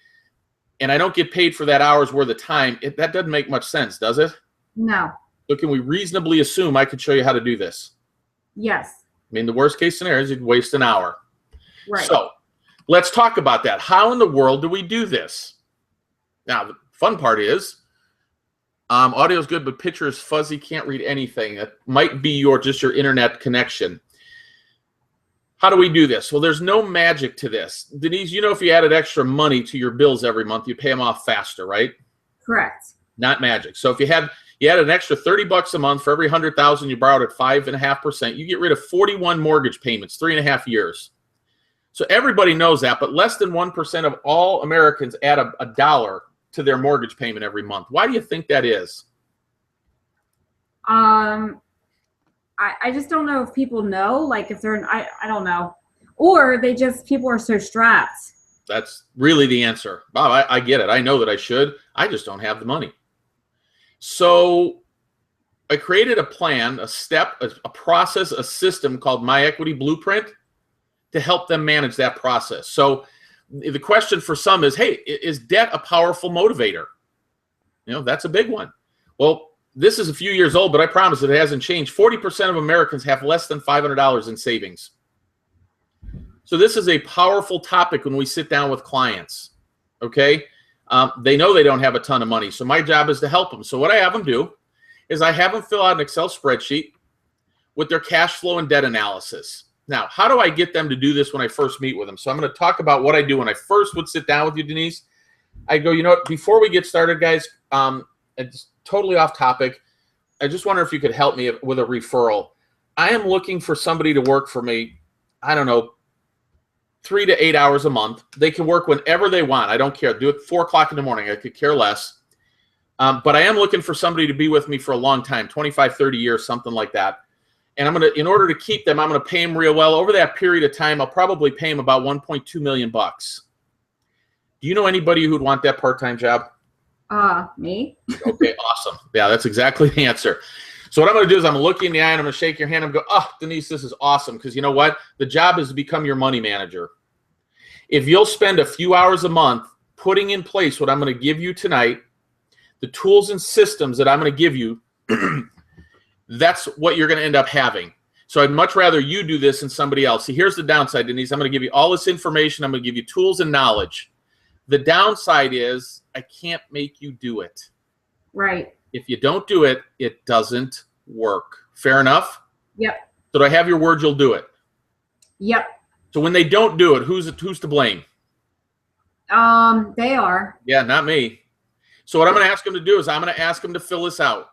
and I don't get paid for that hour's worth of time. That doesn't make much sense, does it? No. So can we reasonably assume I could show you how to do this? Yes. I mean, the worst case scenario is you'd waste an hour. Right. So let's talk about that. How in the world do we do this? Now, the fun part is audio is good, but picture is fuzzy, can't read anything. That might be just your internet connection. How do we do this? Well, there's no magic to this. Denise, you know if you added extra money to your bills every month, you pay them off faster, right? Correct. Not magic. So if you had an extra $30 a month for every $100,000 you borrowed at 5.5%, you get rid of 41 mortgage payments, 3.5 years. So everybody knows that, but less than 1% of all Americans add a dollar to their mortgage payment every month. Why do you think that is? I just don't know if people know, like if they're, I don't know. Or people are so strapped. That's really the answer. Bob, I get it. I know that I should. I just don't have the money. So I created a plan, a process, a system called My Equity Blueprint to help them manage that process. So the question for some is, hey, is debt a powerful motivator? That's a big one. Well, this is a few years old, but I promise it hasn't changed. 40% of Americans have less than $500 in savings. So this is a powerful topic when we sit down with clients, okay? They know they don't have a ton of money, so my job is to help them. So what I have them do is I have them fill out an Excel spreadsheet with their cash flow and debt analysis. Now, how do I get them to do this when I first meet with them? So I'm going to talk about what I do when I first would sit down with you, Denise. I go, you know what, before we get started, guys, it's totally off topic. I just wonder if you could help me with a referral. I am looking for somebody to work for me, I don't know, 3 to 8 hours a month. They can work whenever they want. I don't care. Do it 4 o'clock in the morning. I could care less. But I am looking for somebody to be with me for a long time, 25, 30 years, something like that. And I'm going to, in order to keep them, I'm going to pay them real well. Over that period of time, I'll probably pay them about $1.2 million. Do you know anybody who'd want that part-time job? Me. Okay, awesome. Yeah, that's exactly the answer. So what I'm going to do is I'm going to look you in the eye and I'm going to shake your hand and go, oh, Denise, this is awesome. Because you know what? The job is to become your money manager. If you'll spend a few hours a month putting in place what I'm going to give you tonight, the tools and systems that I'm going to give you, that's what you're going to end up having. So I'd much rather you do this than somebody else. See, here's the downside, Denise. I'm going to give you all this information. I'm going to give you tools and knowledge. The downside is I can't make you do it. Right. If you don't do it, it doesn't work. Fair enough? Yep. So do I have your word you'll do it? Yep. So when they don't do it, who's to blame? They are. Yeah, not me. So what I'm going to ask them to do is I'm going to ask them to fill this out.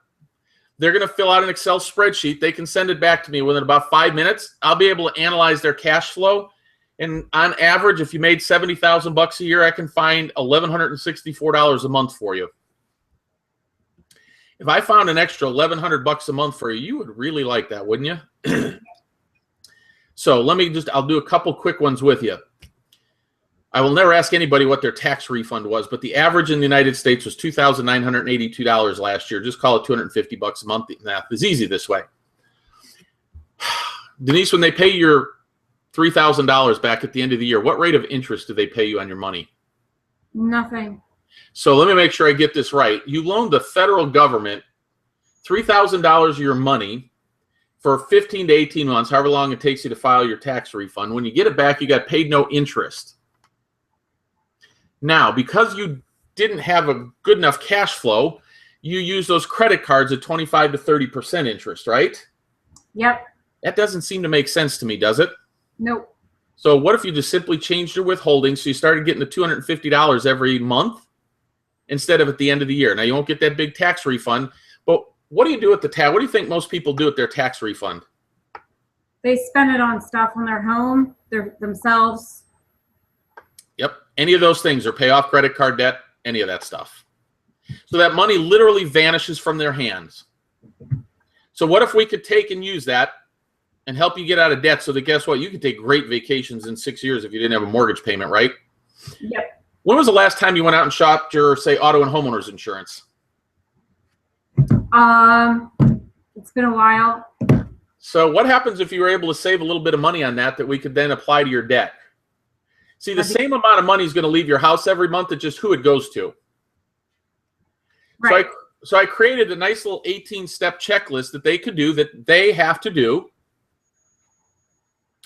They're going to fill out an Excel spreadsheet. They can send it back to me within about 5 minutes. I'll be able to analyze their cash flow. And on average, if you made $70,000 a year, I can find $1,164 a month for you. If I found an extra $1,100 a month for you, you would really like that, wouldn't you? So I'll do a couple quick ones with you. I will never ask anybody what their tax refund was, but the average in the United States was $2,982 last year. Just call it $250 a month. The math is easy this way. Denise, when they pay your $3,000 back at the end of the year, what rate of interest do they pay you on your money? Nothing. So let me make sure I get this right. You loaned the federal government $3,000 of your money for 15 to 18 months, however long it takes you to file your tax refund. When you get it back, you got paid no interest. Now, because you didn't have a good enough cash flow, you use those credit cards at 25 to 30% interest, right? Yep. That doesn't seem to make sense to me, does it? Nope. So what if you just simply changed your withholding so you started getting the $250 every month instead of at the end of the year? Now, you won't get that big tax refund, but what do you do with the tax? What do you think most people do with their tax refund? They spend it on stuff on their home, themselves. Yep. Any of those things, or pay off credit card debt, any of that stuff. So that money literally vanishes from their hands. So what if we could take and use that and help you get out of debt so that, guess what, you could take great vacations in 6 years if you didn't have a mortgage payment, right? Yep. When was the last time you went out and shopped your, say, auto and homeowners insurance? It's been a while. So what happens if you were able to save a little bit of money on that we could then apply to your debt? See, the same amount of money is going to leave your house every month. It's just who it goes to. Right. So I created a nice little 18-step checklist that they could do, that they have to do.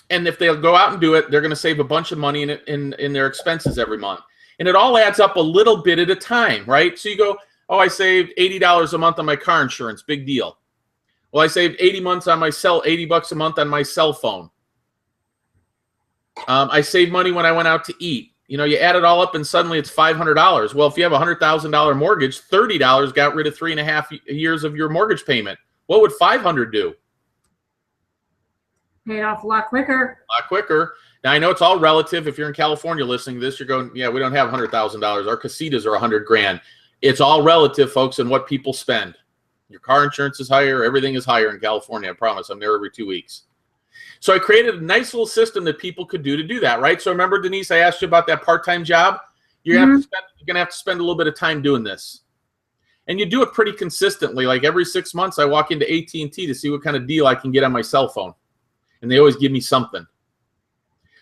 And if they'll go out and do it, they're going to save a bunch of money in their expenses every month. And it all adds up a little bit at a time, right? So you go, oh, I saved $80 a month on my car insurance. Big deal. Well, I saved $80 a month on my cell phone. I saved money when I went out to eat. You know, you add it all up and suddenly it's $500. Well, if you have a $100,000 mortgage, $30 got rid of 3.5 years of your mortgage payment. What would $500 do? Paid off a lot quicker. A lot quicker. Now, I know it's all relative. If you're in California listening to this, you're going, yeah, we don't have $100,000. Our casitas are $100,000. It's all relative, folks, and what people spend. Your car insurance is higher. Everything is higher in California. I promise. I'm there every 2 weeks. So I created a nice little system that people could do to do that, right? So remember, Denise, I asked you about that part-time job. You're going to have to spend a little bit of time doing this. And you do it pretty consistently. Like every 6 months, I walk into AT&T to see what kind of deal I can get on my cell phone. And they always give me something.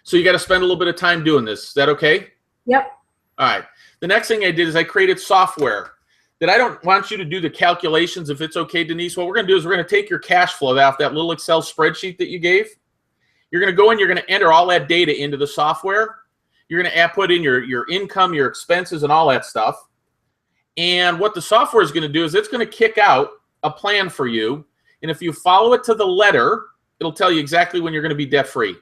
So you got to spend a little bit of time doing this. Is that okay? Yep. All right. The next thing I did is I created software that I don't want you to do the calculations, if it's okay, Denise. What we're going to do is we're going to take your cash flow off that little Excel spreadsheet that you gave. You're going to go in, you're going to enter all that data into the software. You're going to put in your income, your expenses, and all that stuff. And what the software is going to do is it's going to kick out a plan for you. And if you follow it to the letter, it'll tell you exactly when you're going to be debt-free.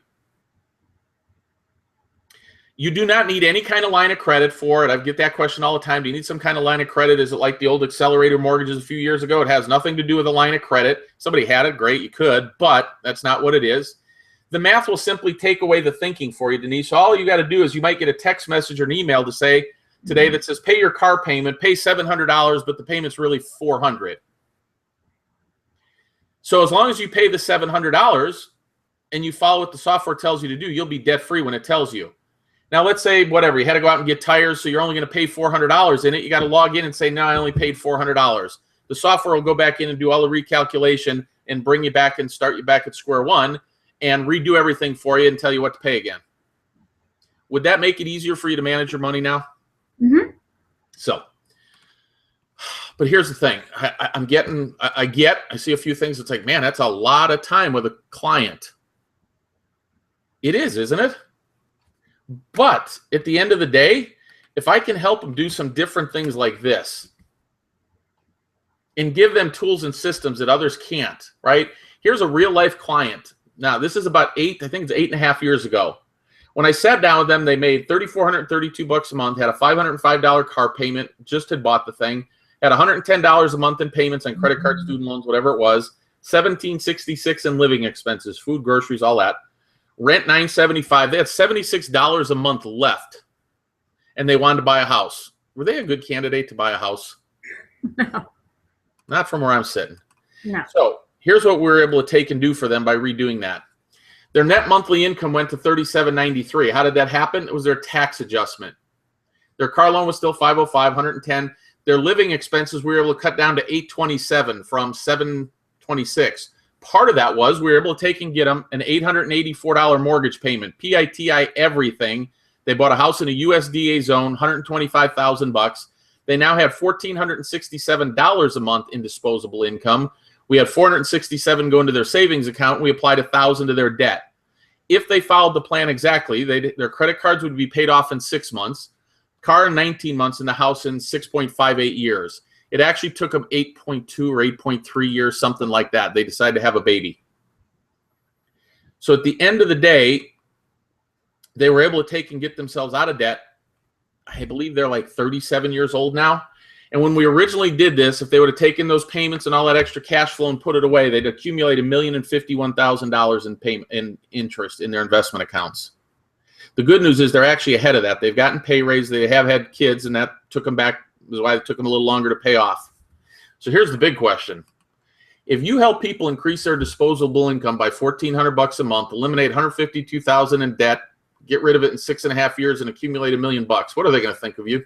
You do not need any kind of line of credit for it. I get that question all the time. Do you need some kind of line of credit? Is it like the old accelerator mortgages a few years ago? It has nothing to do with a line of credit. Somebody had it, great, you could, but that's not what it is. The math will simply take away the thinking for you, Denise. So all you got to do is you might get a text message or an email to say, today that says pay your car payment, pay $700, but the payment's really $400. So as long as you pay the $700 and you follow what the software tells you to do, you'll be debt free when it tells you. Now, let's say, whatever, you had to go out and get tires, so you're only going to pay $400 in it. You got to log in and say, no, I only paid $400. The software will go back in and do all the recalculation and bring you back and start you back at square one and redo everything for you and tell you what to pay again. Would that make it easier for you to manage your money now? Mm-hmm. So, but here's the thing. I see a few things. It's like, man, that's a lot of time with a client. It is, isn't it? But at the end of the day, if I can help them do some different things like this and give them tools and systems that others can't, right? Here's a real life client. Now, this is about 8.5 years ago. When I sat down with them, they made $3,432 a month, had a $505 car payment, just had bought the thing, had $110 a month in payments on credit card, student loans, whatever it was, $1,766 in living expenses, food, groceries, all that. Rent $975. They had $76 a month left, and they wanted to buy a house. Were they a good candidate to buy a house? No. Not from where I'm sitting. No. So here's what we were able to take and do for them by redoing that. Their net monthly income went to $3,793. How did that happen? It was their tax adjustment. Their car loan was still $505, $110. Their living expenses we were able to cut down to $827 from $726. Part of that was we were able to take and get them an $884 mortgage payment, PITI everything. They bought a house in a USDA zone, $125,000. They now had $1,467 a month in disposable income. We had $467 go into their savings account. We applied $1,000 to their debt. If they followed the plan exactly, their credit cards would be paid off in 6 months, car in 19 months, and the house in 6.58 years. It actually took them 8.2 or 8.3 years, something like that. They decided to have a baby. So at the end of the day, they were able to take and get themselves out of debt. I believe they're like 37 years old now. And when we originally did this, if they would have taken those payments and all that extra cash flow and put it away, they'd accumulate $1,051,000 in payment in interest in their investment accounts. The good news is they're actually ahead of that. They've gotten pay raise. They have had kids, and that took them back. Is why it took them a little longer to pay off. So here's the big question. If you help people increase their disposable income by $1,400 a month, eliminate $152,000 in debt, get rid of it in 6.5 years, and accumulate $1 million, what are they going to think of you?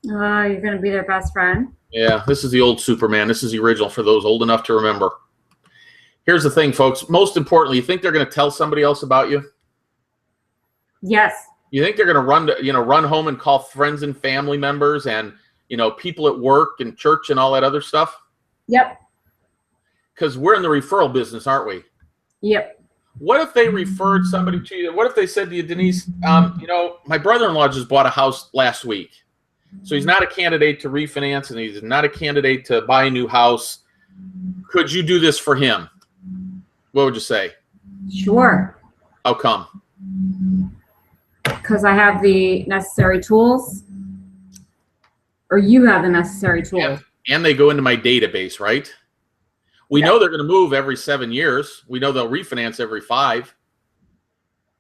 You're going to be their best friend. Yeah, this is the old Superman. This is the original for those old enough to remember. Here's the thing, folks. Most importantly, you think they're going to tell somebody else about you? Yes. You think they're going to run home and call friends and family members and people at work and church and all that other stuff? Yep. Because we're in the referral business, aren't we? Yep. What if they referred somebody to you? What if they said to you, Denise, my brother-in-law just bought a house last week. So he's not a candidate to refinance, and he's not a candidate to buy a new house. Could you do this for him? What would you say? Sure. How come? Because I have the necessary tools. Or you have the necessary tools. And they go into my database, right? We know they're going to move every 7 years. We know they'll refinance every 5.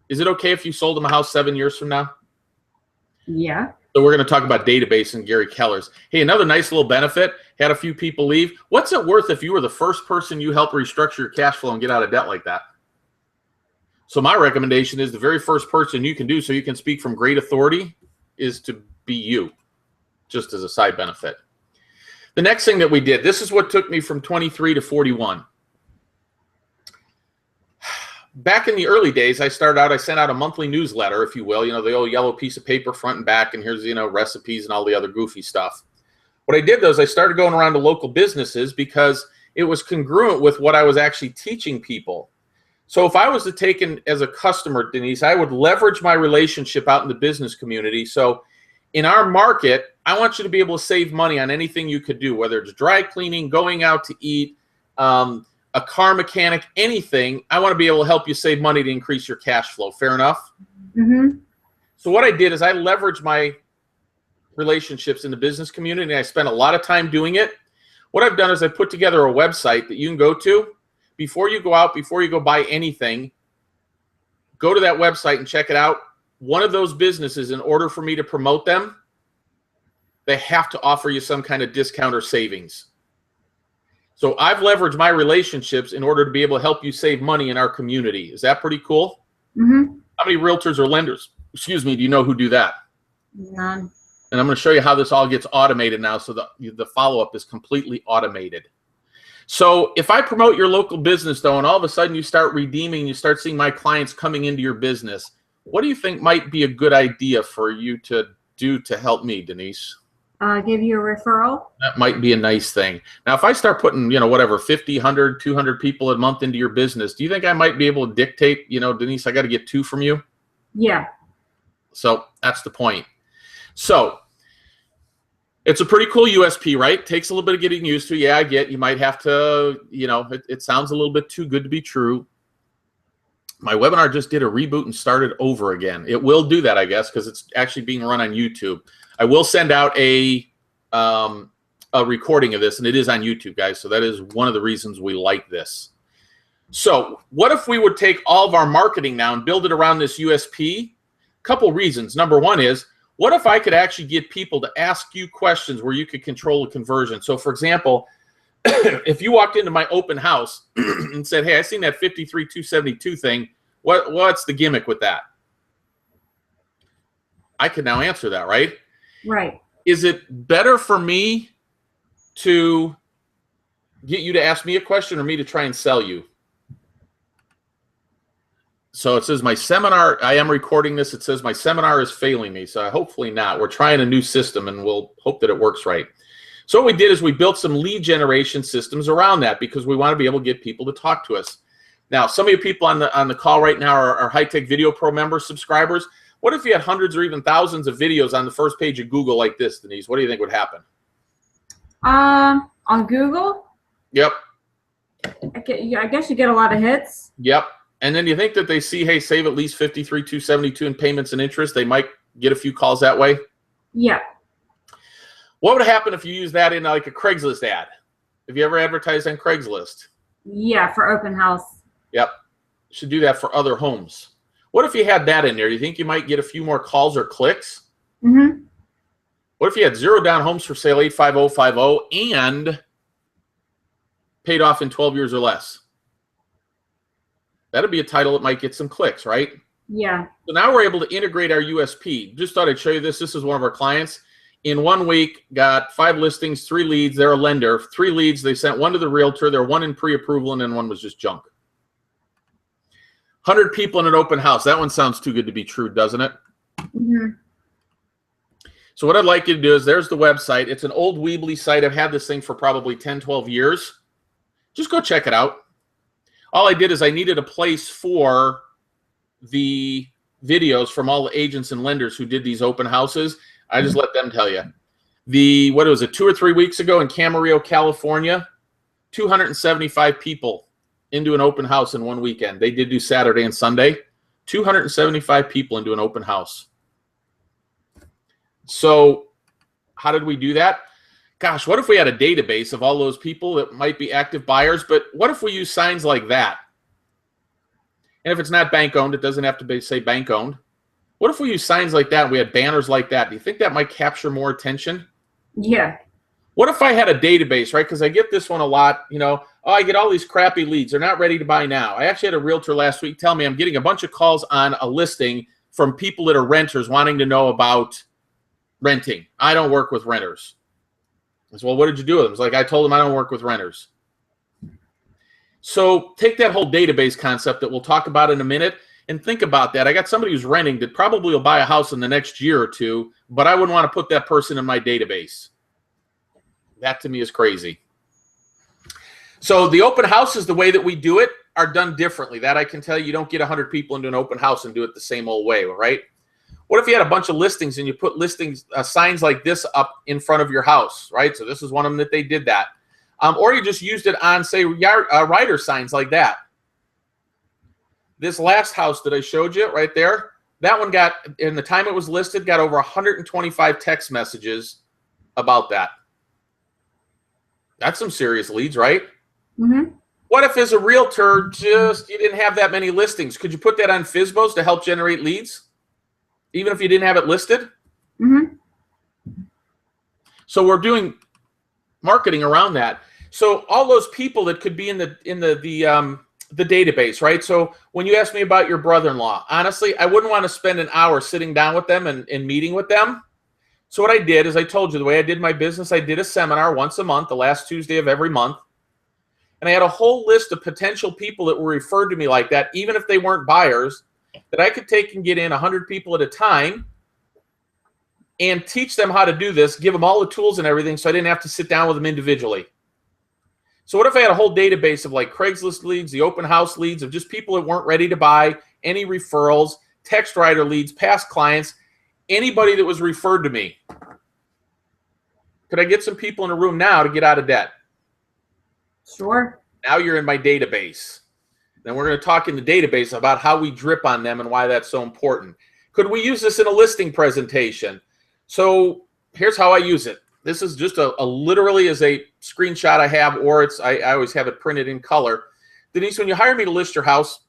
Is it okay if you sold them a house 7 years from now? Yeah. So we're going to talk about database and Gary Keller's. Hey, another nice little benefit. Had a few people leave. What's it worth if you were the first person you helped restructure your cash flow and get out of debt like that? So my recommendation is the very first person you can do, so you can speak from great authority, is to be you, just as a side benefit. The next thing that we did, this is what took me from 23 to 41. Back in the early days, I sent out a monthly newsletter, if you will, the old yellow piece of paper front and back, and here's, recipes and all the other goofy stuff. What I did, though, is I started going around to local businesses because it was congruent with what I was actually teaching people. So if I was to take in as a customer, Denise, I would leverage my relationship out in the business community. So in our market, I want you to be able to save money on anything you could do, whether it's dry cleaning, going out to eat, a car mechanic, anything. I want to be able to help you save money to increase your cash flow. Fair enough? Mm-hmm. So what I did is I leveraged my relationships in the business community, and I spent a lot of time doing it. What I've done is I put together a website that you can go to. Before you go out, before you go buy anything, go to that website and check it out. One of those businesses, in order for me to promote them, they have to offer you some kind of discount or savings. So I've leveraged my relationships in order to be able to help you save money in our community. Is that pretty cool? Mm-hmm. How many realtors or lenders, do you know who do that? None. And I'm going to show you how this all gets automated now, so the follow-up is completely automated. So if I promote your local business, though, and all of a sudden you start redeeming, you start seeing my clients coming into your business, what do you think might be a good idea for you to do to help me, Denise? Give you a referral. That might be a nice thing. Now, if I start putting, whatever, 50, 100, 200 people a month into your business, do you think I might be able to dictate, Denise, I got to get 2 from you? Yeah. So that's the point. So it's a pretty cool USP, right? Takes a little bit of getting used to. Yeah, I get you might have to, it sounds a little bit too good to be true. My webinar just did a reboot and started over again. It will do that, I guess, because it's actually being run on YouTube. I will send out a recording of this, and it is on YouTube, guys. So that is one of the reasons we like this. So what if we would take all of our marketing now and build it around this USP? Couple reasons. Number one is, what if I could actually get people to ask you questions where you could control the conversion? So, for example, if you walked into my open house and said, hey, I seen that 53,272 thing. What's the gimmick with that? I can now answer that, right? Right. Is it better for me to get you to ask me a question or me to try and sell you? So it says my seminar, I am recording this. It says my seminar is failing me. So hopefully not. We're trying a new system and we'll hope that it works right. So what we did is we built some lead generation systems around that because we want to be able to get people to talk to us. Now, some of you people on the call right now are High Tech Video Pro member subscribers. What if you had hundreds or even thousands of videos on the first page of Google like this, Denise? What do you think would happen? On Google? Yep. I guess you get a lot of hits. Yep. And then you think that they see, hey, save at least 53,272 in payments and interest. They might get a few calls that way. Yeah. What would happen if you use that in like a Craigslist ad? Have you ever advertised on Craigslist? Yeah, for open house. Yep. Should do that for other homes. What if you had that in there? Do you think you might get a few more calls or clicks? Mm-hmm. What if you had 0 down homes for sale 85050 and paid off in 12 years or less? That'd be a title that might get some clicks, right? Yeah. So now we're able to integrate our USP. Just thought I'd show you this. This is one of our clients. In 1 week, got 5 listings, 3 leads. They're a lender. 3 leads. They sent 1 to the realtor. There 1 in pre-approval, and then 1 was just junk. 100 people in an open house. That one sounds too good to be true, doesn't it? Mm-hmm. So what I'd like you to do is, there's the website. It's an old Weebly site. I've had this thing for probably 10, 12 years. Just go check it out. All I did is I needed a place for the videos from all the agents and lenders who did these open houses. I just let them tell you. What was it, 2 or 3 weeks ago in Camarillo, California, 275 people into an open house in 1 weekend. They did do Saturday and Sunday. 275 people into an open house. So how did we do that? Gosh, what if we had a database of all those people that might be active buyers, but what if we use signs like that? And if it's not bank-owned, it doesn't have to say bank-owned. What if we use signs like that and we had banners like that? Do you think that might capture more attention? Yeah. What if I had a database, right? Because I get this one a lot, oh, I get all these crappy leads. They're not ready to buy now. I actually had a realtor last week tell me I'm getting a bunch of calls on a listing from people that are renters wanting to know about renting. I don't work with renters. I said, well, what did you do with them? It's like, I told them I don't work with renters. So take that whole database concept that we'll talk about in a minute and think about that. I got somebody who's renting that probably will buy a house in the next year or 2, but I wouldn't want to put that person in my database. That to me is crazy. So the open houses, the way that we do it, are done differently. That I can tell you, you don't get 100 people into an open house and do it the same old way, right? What if you had a bunch of listings and you put listings, signs like this up in front of your house, right? So this is one of them that they did that. Or you just used it on, say, rider signs like that. This last house that I showed you right there, that one got, in the time it was listed, got over 125 text messages about that. That's some serious leads, right? Mm-hmm. What if as a realtor, you didn't have that many listings? Could you put that on FSBOs to help generate leads? Even if you didn't have it listed? Mm-hmm. So we're doing marketing around that. So all those people that could be in the database, right? So when you ask me about your brother-in-law, honestly, I wouldn't want to spend an hour sitting down with them and meeting with them. So what I did is I told you the way I did my business, I did a seminar once a month, the last Tuesday of every month. And I had a whole list of potential people that were referred to me like that, even if they weren't buyers, that I could take and get in 100 people at a time and teach them how to do this, give them all the tools and everything so I didn't have to sit down with them individually. So what if I had a whole database of like Craigslist leads, the open house leads, of just people that weren't ready to buy, any referrals, text writer leads, past clients, anybody that was referred to me? Could I get some people in a room now to get out of debt? Sure. Now you're in my database. Then we're going to talk in the database about how we drip on them and why that's so important. Could we use this in a listing presentation? So here's how I use it. This is just a literally as a screenshot I have, or it's I always have it printed in color. Denise, when you hire me to list your house,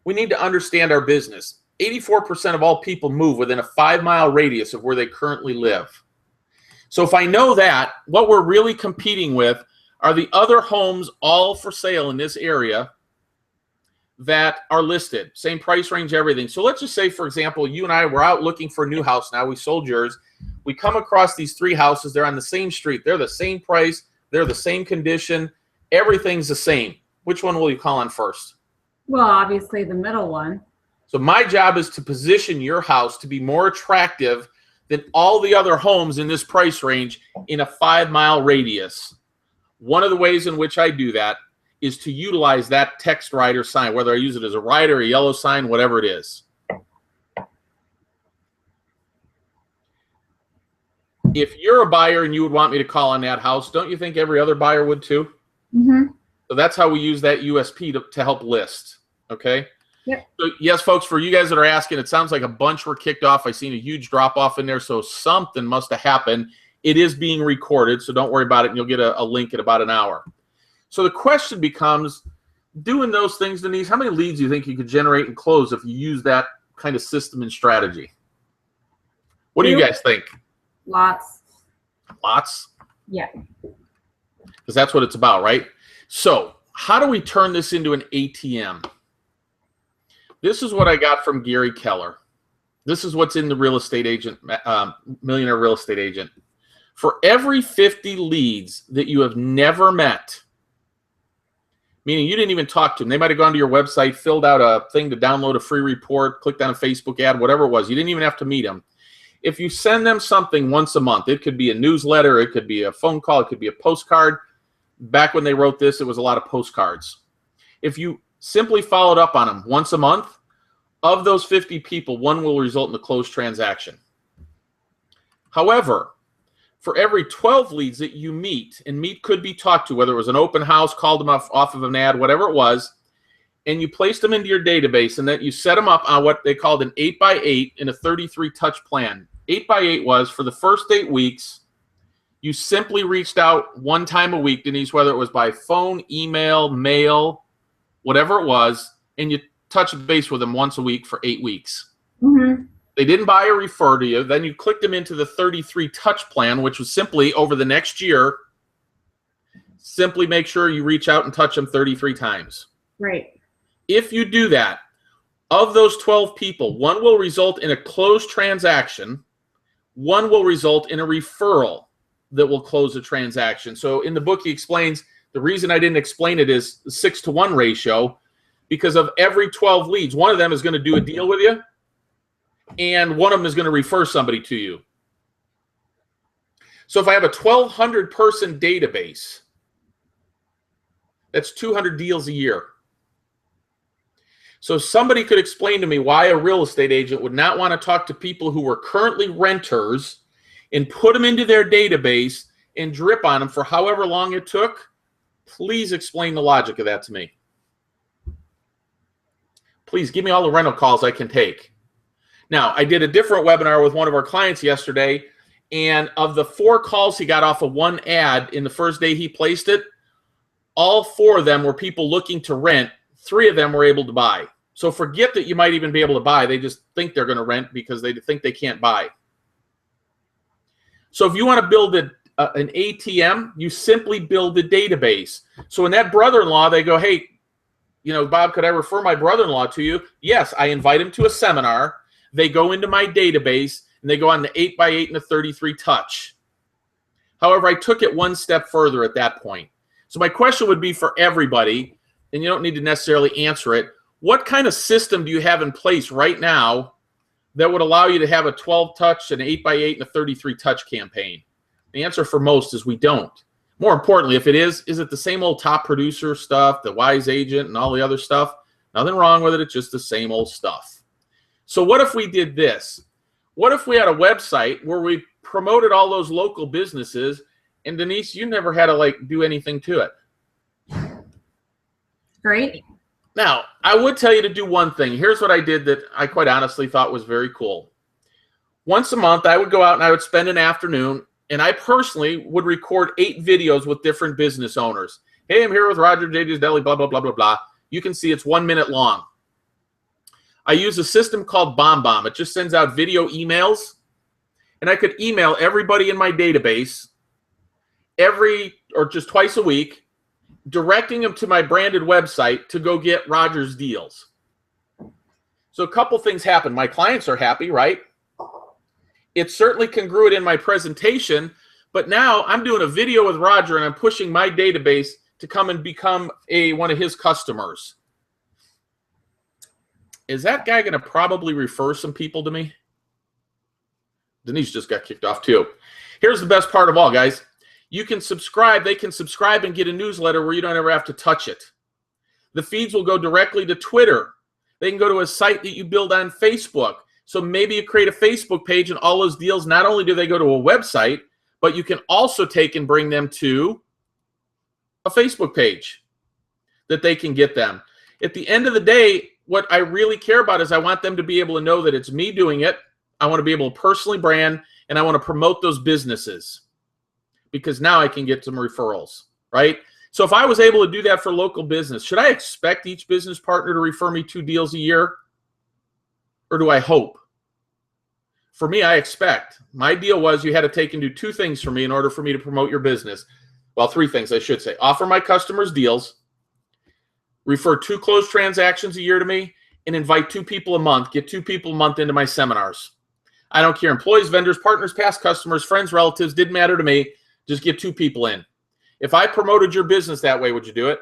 we need to understand our business. 84% of all people move within a 5-mile radius of where they currently live. So if I know that, what we're really competing with are the other homes all for sale in this area that are listed. Same price range, everything. So let's just say, for example, you and I were out looking for a new house now. We sold yours. We come across these 3 houses. They're on the same street. They're the same price. They're the same condition. Everything's the same. Which one will you call on first? Well, obviously the middle one. So my job is to position your house to be more attractive than all the other homes in this price range in a 5-mile radius. One of the ways in which I do that is to utilize that text writer sign, whether I use it as a rider, a yellow sign, whatever it is. If you're a buyer and you would want me to call on that house, don't you think every other buyer would too? Mm-hmm. So that's how we use that USP to help list, okay? Yep. So yes, folks, for you guys that are asking, it sounds like a bunch were kicked off. I seen a huge drop-off in there, so something must have happened. It is being recorded, so don't worry about it, and you'll get a link in about an hour. So the question becomes, doing those things, Denise, how many leads do you think you could generate and close if you use that kind of system and strategy? What do you guys think? Lots. Lots? Yeah. Because that's what it's about, right? So how do we turn this into an ATM? This is what I got from Gary Keller. This is what's in the real estate agent, Millionaire Real Estate Agent. For every 50 leads that you have never met, meaning you didn't even talk to them, they might have gone to your website, filled out a thing to download a free report, clicked on a Facebook ad, whatever it was, you didn't even have to meet them. If you send them something once a month, it could be a newsletter, it could be a phone call, it could be a postcard. Back when they wrote this, it was a lot of postcards. If you simply followed up on them once a month, of those 50 people, 1 will result in a closed transaction. However, for every 12 leads that you meet, and meet could be talked to, whether it was an open house, called them off of an ad, whatever it was, and you placed them into your database, and that you set them up on what they called an 8x8 in a 33 touch plan. 8x8 was for the first 8 weeks, you simply reached out 1 time a week, Denise, whether it was by phone, email, mail, whatever it was, and you touched base with them once a week for 8 weeks. Mm-hmm. They didn't buy or refer to you. Then you clicked them into the 33 touch plan, which was simply over the next year, simply make sure you reach out and touch them 33 times. Right. If you do that, of those 12 people, 1 will result in a closed transaction, 1 will result in a referral that will close the transaction. So in the book, he explains the reason I didn't explain it is the 6-to-1 ratio, because of every 12 leads, 1 of them is going to do a deal with you, and 1 of them is going to refer somebody to you. So if I have a 1,200 person database, that's 200 deals a year. So somebody could explain to me why a real estate agent would not want to talk to people who were currently renters and put them into their database and drip on them for however long it took. Please explain the logic of that to me. Please give me all the rental calls I can take. Now, I did a different webinar with one of our clients yesterday, and of the 4 calls he got off of 1 ad in the first day he placed it, all 4 of them were people looking to rent. 3 of them were able to buy. So forget that you might even be able to buy. They just think they're going to rent because they think they can't buy. So if you want to build an ATM, you simply build a database. So when that brother-in-law, they go, hey, you know, Bob, could I refer my brother-in-law to you? Yes, I invite him to a seminar. They go into my database, and they go on the 8x8 and the 33 touch. However, I took it one step further at that point. So my question would be for everybody, and you don't need to necessarily answer it, what kind of system do you have in place right now that would allow you to have a 12 touch, an 8x8, and a 33 touch campaign? The answer for most is we don't. More importantly, if it is it the same old top producer stuff, the wise agent and all the other stuff? Nothing wrong with it. It's just the same old stuff. So what if we did this? What if we had a website where we promoted all those local businesses, and Denise, you never had to like do anything to it? Great. Now, I would tell you to do one thing. Here's what I did that I quite honestly thought was very cool. Once a month, I would go out and I would spend an afternoon, and I personally would record 8 videos with different business owners. Hey, I'm here with Roger JJ's Deli, blah, blah, blah, blah, blah. You can see it's 1 minute long. I use a system called BombBomb. It just sends out video emails, and I could email everybody in my database just twice a week, directing them to my branded website to go get Roger's deals. So a couple things happen. My clients are happy, right? It's certainly congruent in my presentation, but now I'm doing a video with Roger and I'm pushing my database to come and become one of his customers. Is that guy going to probably refer some people to me? Denise just got kicked off too. Here's the best part of all, guys. You can subscribe. They can subscribe and get a newsletter where you don't ever have to touch it. The feeds will go directly to Twitter. They can go to a site that you build on Facebook. So maybe you create a Facebook page, and all those deals, not only do they go to a website, but you can also take and bring them to a Facebook page that they can get them. At the end of the day, what I really care about is I want them to be able to know that it's me doing it. I want to be able to personally brand, and I want to promote those businesses, because now I can get some referrals, right? So if I was able to do that for local business, should I expect each business partner to refer me 2 deals a year? Or do I hope? For me, I expect. My deal was you had to take and do 2 things for me in order for me to promote your business. Well, 3 things, I should say. Offer my customers deals, refer 2 closed transactions a year to me, and invite 2 people a month, get 2 people a month into my seminars. I don't care. Employees, vendors, partners, past customers, friends, relatives, didn't matter to me. Just get 2 people in. If I promoted your business that way, would you do it?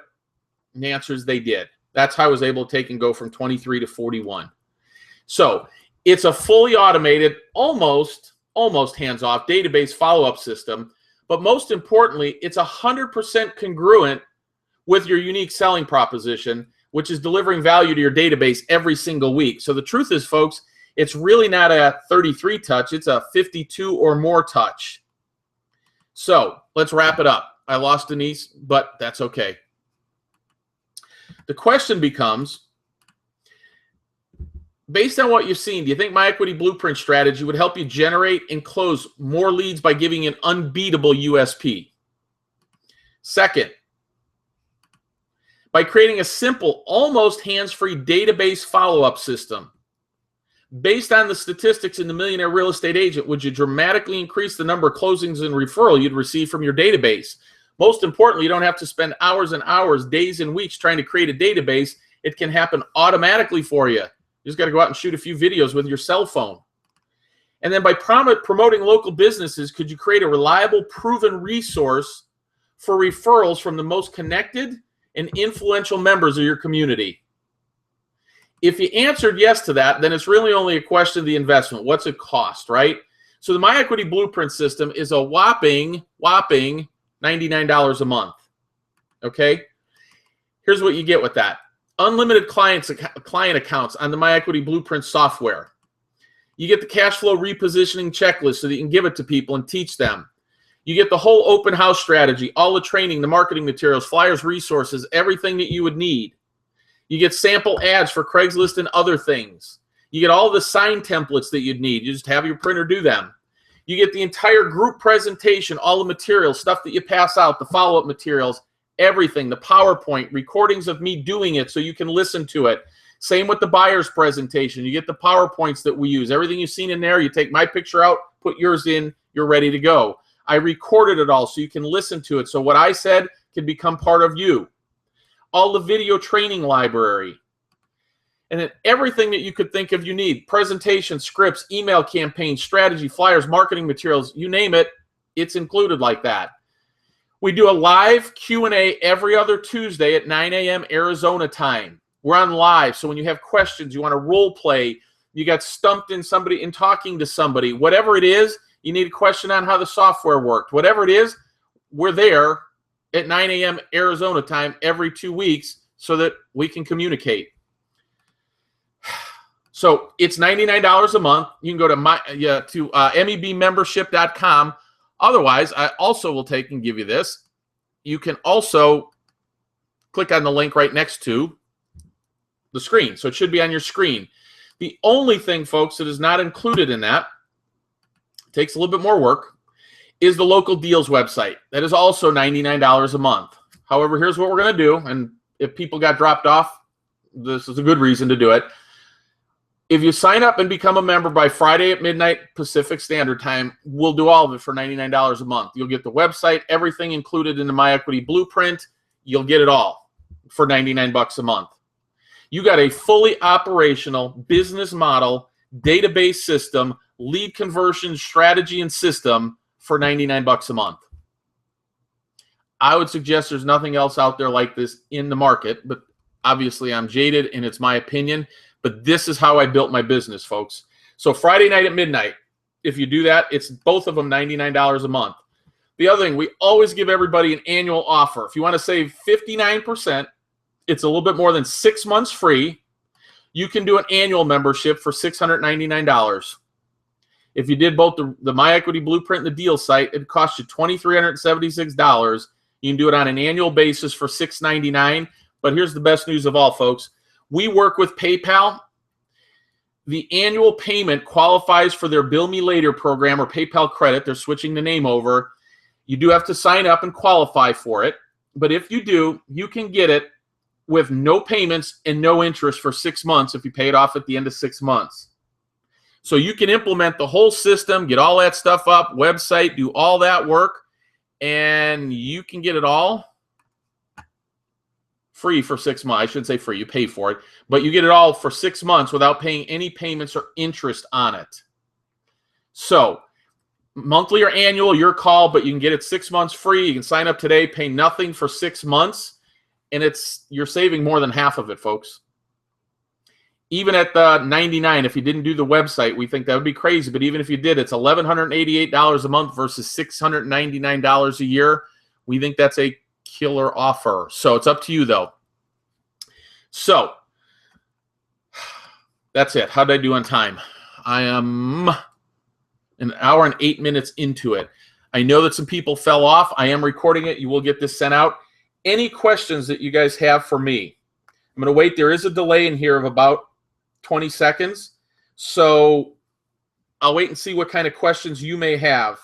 And the answer is they did. That's how I was able to take and go from 23 to 41. So it's a fully automated, almost hands-off database follow-up system. But most importantly, it's 100% congruent with your unique selling proposition, which is delivering value to your database every single week. So the truth is, folks, it's really not a 33 touch. It's a 52 or more touch. So let's wrap it up. I lost Denise, but that's okay. The question becomes, based on what you've seen, do you think My Equity Blueprint strategy would help you generate and close more leads by giving an unbeatable USP? Second, by creating a simple, almost hands-free database follow-up system. Based on the statistics in the Millionaire Real Estate Agent, would you dramatically increase the number of closings and referral you'd receive from your database? Most importantly, you don't have to spend hours and hours, days and weeks trying to create a database. It can happen automatically for you. You just got to go out and shoot a few videos with your cell phone. And then by promoting local businesses, could you create a reliable, proven resource for referrals from the most connected and influential members of your community? If you answered yes to that, then it's really only a question of the investment. What's it cost, right? So the My Equity Blueprint system is a whopping $99 a month, okay? Here's what you get with that. Unlimited client accounts on the My Equity Blueprint software. You get the cash flow repositioning checklist so that you can give it to people and teach them. You get the whole open house strategy, all the training, the marketing materials, flyers, resources, everything that you would need. You get sample ads for Craigslist and other things. You get all the sign templates that you'd need. You just have your printer do them. You get the entire group presentation, all the materials, stuff that you pass out, the follow-up materials, everything, the PowerPoint, recordings of me doing it so you can listen to it. Same with the buyer's presentation. You get the PowerPoints that we use. Everything you've seen in there, you take my picture out, put yours in, you're ready to go. I recorded it all so you can listen to it. So what I said can become part of you. All the video training library. And then everything that you could think of you need. Presentations, scripts, email campaigns, strategy, flyers, marketing materials, you name it, it's included like that. We do a live Q&A every other Tuesday at 9 a.m. Arizona time. We're on live, so when you have questions, you want to role play, you got stumped in talking to somebody, whatever it is, you need a question on how the software worked, whatever it is, we're there at 9 a.m. Arizona time every 2 weeks so that we can communicate. So it's $99 a month. You can go to mebmembership.com. Otherwise, I also will take and give you this. You can also click on the link right next to the screen. So it should be on your screen. The only thing, folks, that is not included in that, takes a little bit more work, is the local deals website. That is also $99 a month. However, here's what we're going to do. And if people got dropped off, this is a good reason to do it. If you sign up and become a member by Friday at midnight Pacific Standard Time, we'll do all of it for $99 a month. You'll get the website, everything included in the My Equity Blueprint. You'll get it all for $99 a month. You got a fully operational business model, database system, lead conversion strategy and system for $99 a month. I would suggest there's nothing else out there like this in the market, but obviously I'm jaded and it's my opinion. But this is how I built my business, folks. So Friday night at midnight, if you do that, it's both of them $99 a month. The other thing, we always give everybody an annual offer. If you want to save 59%, it's a little bit more than 6 months free. You can do an annual membership for $699. If you did both the My Equity Blueprint and the deal site, it costs you $2,376. You can do it on an annual basis for $699. But here's the best news of all, folks. We work with PayPal. The annual payment qualifies for their Bill Me Later program or PayPal credit. They're switching the name over. You do have to sign up and qualify for it. But if you do, you can get it with no payments and no interest for 6 months if you pay it off at the end of 6 months. So you can implement the whole system, get all that stuff up, website, do all that work, and you can get it all free for 6 months. I shouldn't say free, you pay for it, but you get it all for 6 months without paying any payments or interest on it. So monthly or annual, your call, but you can get it 6 months free. You can sign up today, pay nothing for 6 months, and you're saving more than half of it, folks. Even at the $99, if you didn't do the website, we think that would be crazy, but even if you did, it's $1,188 a month versus $699 a year. We think that's a killer offer. So it's up to you, though. So that's it. How did I do on time? I am an hour and 8 minutes into it. I know that some people fell off. I am recording it. You will get this sent out. Any questions that you guys have for me? I'm going to wait. There is a delay in here of about 20 seconds. So I'll wait and see what kind of questions you may have.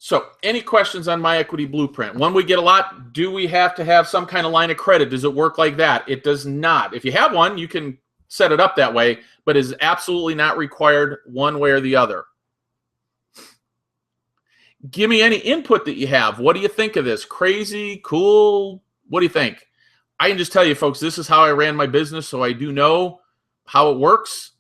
So any questions on My Equity Blueprint? One, we get a lot. Do we have to have some kind of line of credit? Does it work like that? It does not. If you have one, you can set it up that way, but it is absolutely not required one way or the other. Give me any input that you have. What do you think of this? Crazy? Cool? What do you think? I can just tell you, folks, this is how I ran my business, so I do know how it works.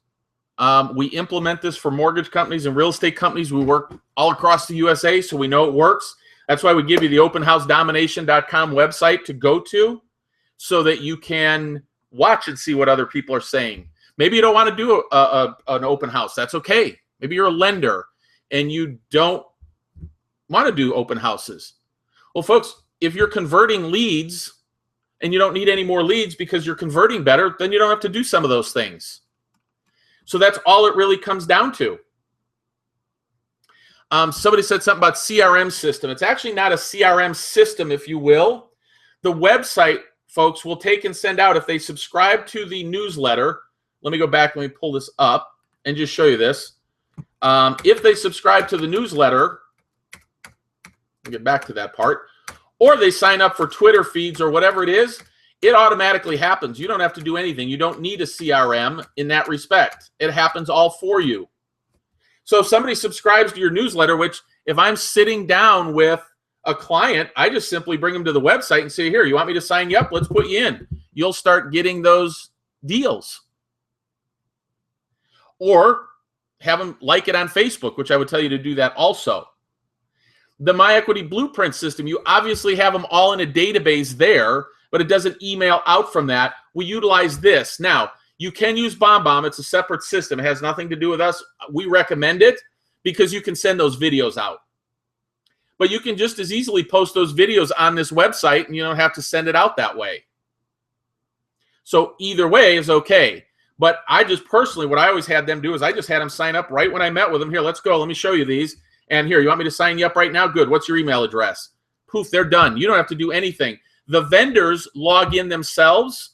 We implement this for mortgage companies and real estate companies. We work all across the USA, so we know it works. That's why we give you the openhousedomination.com website to go to so that you can watch and see what other people are saying. Maybe you don't want to do an open house. That's okay. Maybe you're a lender and you don't want to do open houses. Well, folks, if you're converting leads and you don't need any more leads because you're converting better, then you don't have to do some of those things. So that's all it really comes down to. Somebody said something about CRM system. It's actually not a CRM system, if you will. The website, folks, will take and send out, if they subscribe to the newsletter. Let me go back, let me pull this up and just show you this. If they subscribe to the newsletter, I'll get back to that part, or they sign up for Twitter feeds or whatever it is, it automatically happens. You don't have to do anything. You don't need a CRM in that respect. It happens all for you. So if somebody subscribes to your newsletter, which if I'm sitting down with a client, I just simply bring them to the website and say, here, you want me to sign you up? Let's put you in. You'll start getting those deals. Or have them like it on Facebook, which I would tell you to do that also. The MyEquity Blueprint system, you obviously have them all in a database there, but it doesn't email out from that. We utilize this. Now, you can use BombBomb. It's a separate system. It has nothing to do with us. We recommend it because you can send those videos out. But you can just as easily post those videos on this website, and you don't have to send it out that way. So either way is okay. But I just personally, what I always had them do is I just had them sign up right when I met with them. Here, let's go. Let me show you these. And here, you want me to sign you up right now? Good. What's your email address? Poof, they're done. You don't have to do anything. The vendors log in themselves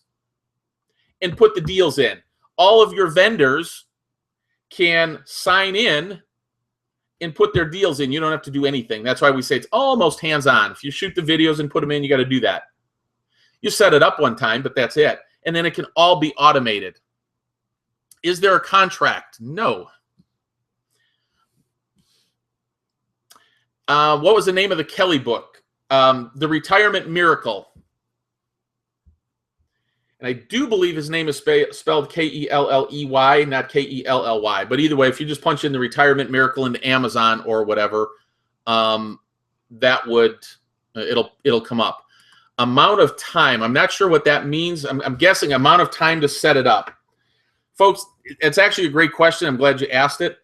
and put the deals in. All of your vendors can sign in and put their deals in. You don't have to do anything. That's why we say it's almost hands-on. If you shoot the videos and put them in, you got to do that. You set it up one time, but that's it. And then it can all be automated. Is there a contract? No. What was the name of the Kelly book? The Retirement Miracle. And I do believe his name is spelled K-E-L-L-E-Y, not K-E-L-L-Y. But either way, if you just punch in the Retirement Miracle into Amazon or whatever, that would it'll come up. Amount of time. I'm not sure what that means. I'm guessing amount of time to set it up. Folks, it's actually a great question. I'm glad you asked it.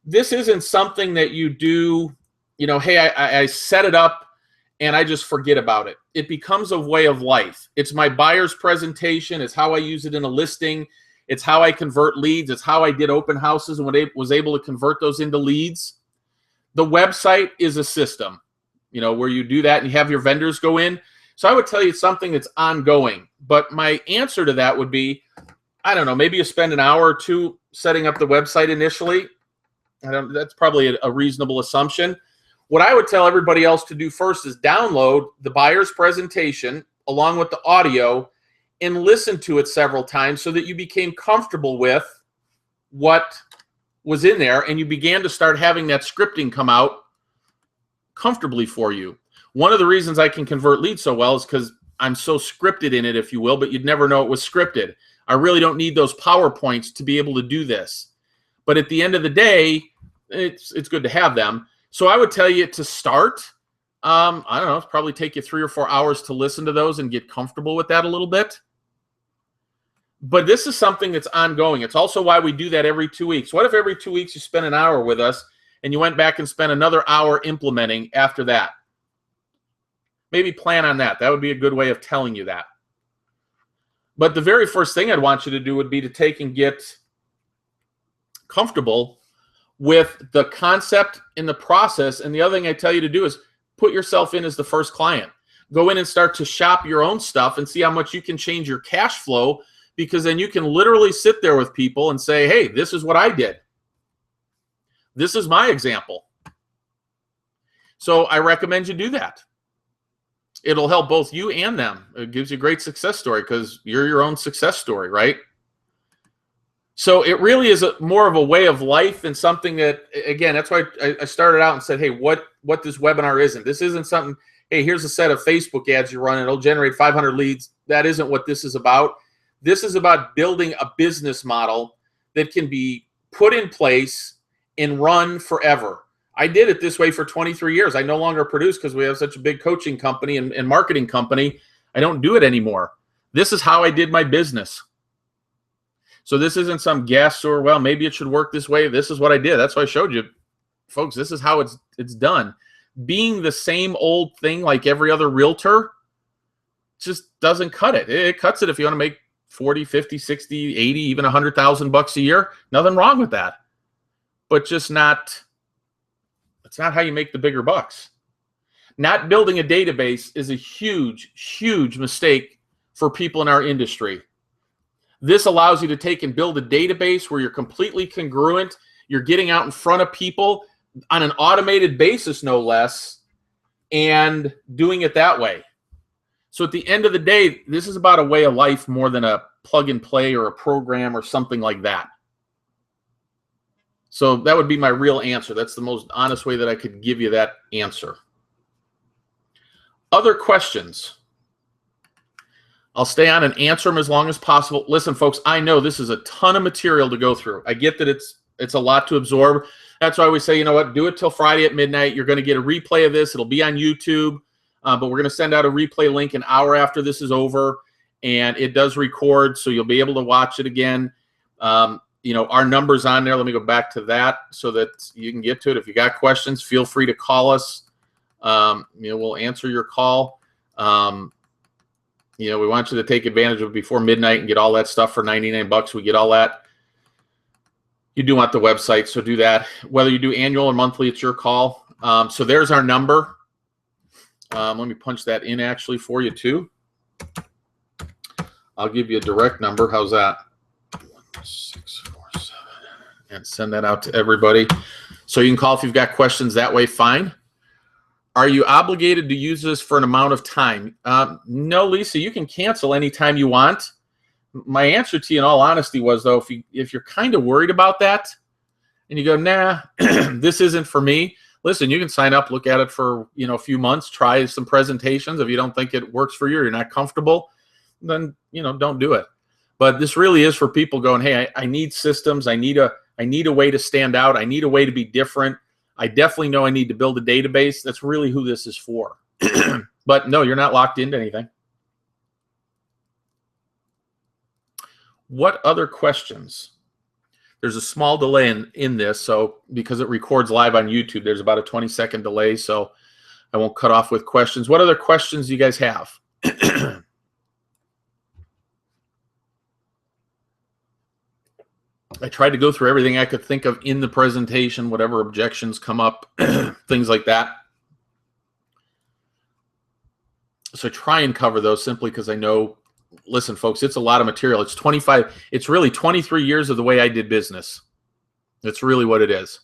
This isn't something that you do, you know, hey, I set it up and I just forget about it. It becomes a way of life. It's my buyer's presentation. It's how I use it in a listing. It's how I convert leads. It's how I did open houses and was able to convert those into leads. The website is a system, you know, where you do that and you have your vendors go in. So I would tell you it's something that's ongoing. But my answer to that would be, I don't know, maybe you spend an hour or two setting up the website initially. That's probably a reasonable assumption. What I would tell everybody else to do first is download the buyer's presentation along with the audio and listen to it several times so that you became comfortable with what was in there and you began to start having that scripting come out comfortably for you. One of the reasons I can convert leads so well is because I'm so scripted in it, if you will, but you'd never know it was scripted. I really don't need those PowerPoints to be able to do this. But at the end of the day, it's good to have them. So I would tell you to start, I don't know, it's probably take you 3 or 4 hours to listen to those and get comfortable with that a little bit. But this is something that's ongoing. It's also why we do that every 2 weeks. What if every 2 weeks you spend an hour with us and you went back and spent another hour implementing after that? Maybe plan on that. That would be a good way of telling you that. But the very first thing I'd want you to do would be to take and get comfortable with the concept and the process. And the other thing I tell you to do is put yourself in as the first client. Go in and start to shop your own stuff and see how much you can change your cash flow, because then you can literally sit there with people and say, hey, this is what I did. This is my example. So I recommend you do that. It'll help both you and them. It gives you a great success story because you're your own success story, right? So it really is more of a way of life than something that, again, that's why I started out and said, hey, what this webinar isn't. This isn't something, hey, here's a set of Facebook ads you run and it'll generate 500 leads. That isn't what this is about. This is about building a business model that can be put in place and run forever. I did it this way for 23 years. I no longer produce because we have such a big coaching company and marketing company. I don't do it anymore. This is how I did my business. So this isn't some guess or, well, maybe it should work this way. This is what I did. That's why I showed you. Folks, this is how it's done. Being the same old thing like every other realtor just doesn't cut it. It cuts it if you want to make 40, 50, 60, 80, even $100,000 a year. Nothing wrong with that. But just not... It's not how you make the bigger bucks. Not building a database is a huge, huge mistake for people in our industry. This allows you to take and build a database where you're completely congruent. You're getting out in front of people on an automated basis, no less. and doing it that way. So at the end of the day, this is about a way of life more than a plug and play or a program or something like that. So that would be my real answer. That's the most honest way that I could give you that answer. Other questions? I'll stay on and answer them as long as possible. Listen, folks, I know this is a ton of material to go through. I get that it's a lot to absorb. That's why we say, you know what, do it till Friday at midnight. You're going to get a replay of this. It'll be on YouTube, but we're going to send out a replay link an hour after this is over, and it does record, so you'll be able to watch it again. You know, our number's on there. Let me go back to that so that you can get to it. If you got questions, feel free to call us. You know, we'll answer your call. You know, we want you to take advantage of it before midnight and get all that stuff for 99 bucks. We get all that. You do want the website, so do that. Whether you do annual or monthly, it's your call. So there's our number. Let me punch that in actually for you too. I'll give you a direct number. How's that? 1647. And send that out to everybody. So you can call if you've got questions that way, fine. Are you obligated to use this for an amount of time? No, Lisa, you can cancel anytime you want. My answer to you in all honesty was, though, if you're kind of worried about that and you go, nah, this isn't for me, listen, you can sign up, look at it for, you know, a few months, try some presentations. If you don't think it works for you or you're not comfortable, then, you know, don't do it. But this really is for people going, hey, I need systems. I need a way to stand out. I need a way to be different. I definitely know I need to build a database. That's really who this is for. But no, you're not locked into anything. What other questions? There's a small delay in this, so because it records live on YouTube, there's about a 20-second delay, so I won't cut off with questions. What other questions do you guys have? I tried to go through everything I could think of in the presentation, whatever objections come up, things like that. So try and cover those simply because I know, listen, folks, it's a lot of material. It's really 23 years of the way I did business. That's really what it is.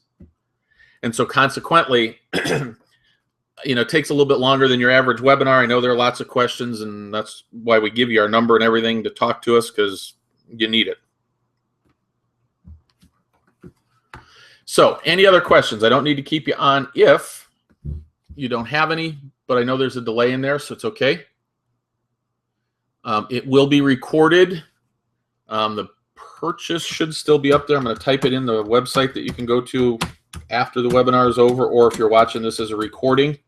And so consequently, you know, it takes a little bit longer than your average webinar. I know there are lots of questions, and that's why we give you our number and everything to talk to us, because you need it. So any other questions? I don't need to keep you on if you don't have any, but I know there's a delay in there, so it's okay. It will be recorded. The purchase should still be up there. I'm going to type it in the website that you can go to after the webinar is over, or if you're watching this as a recording.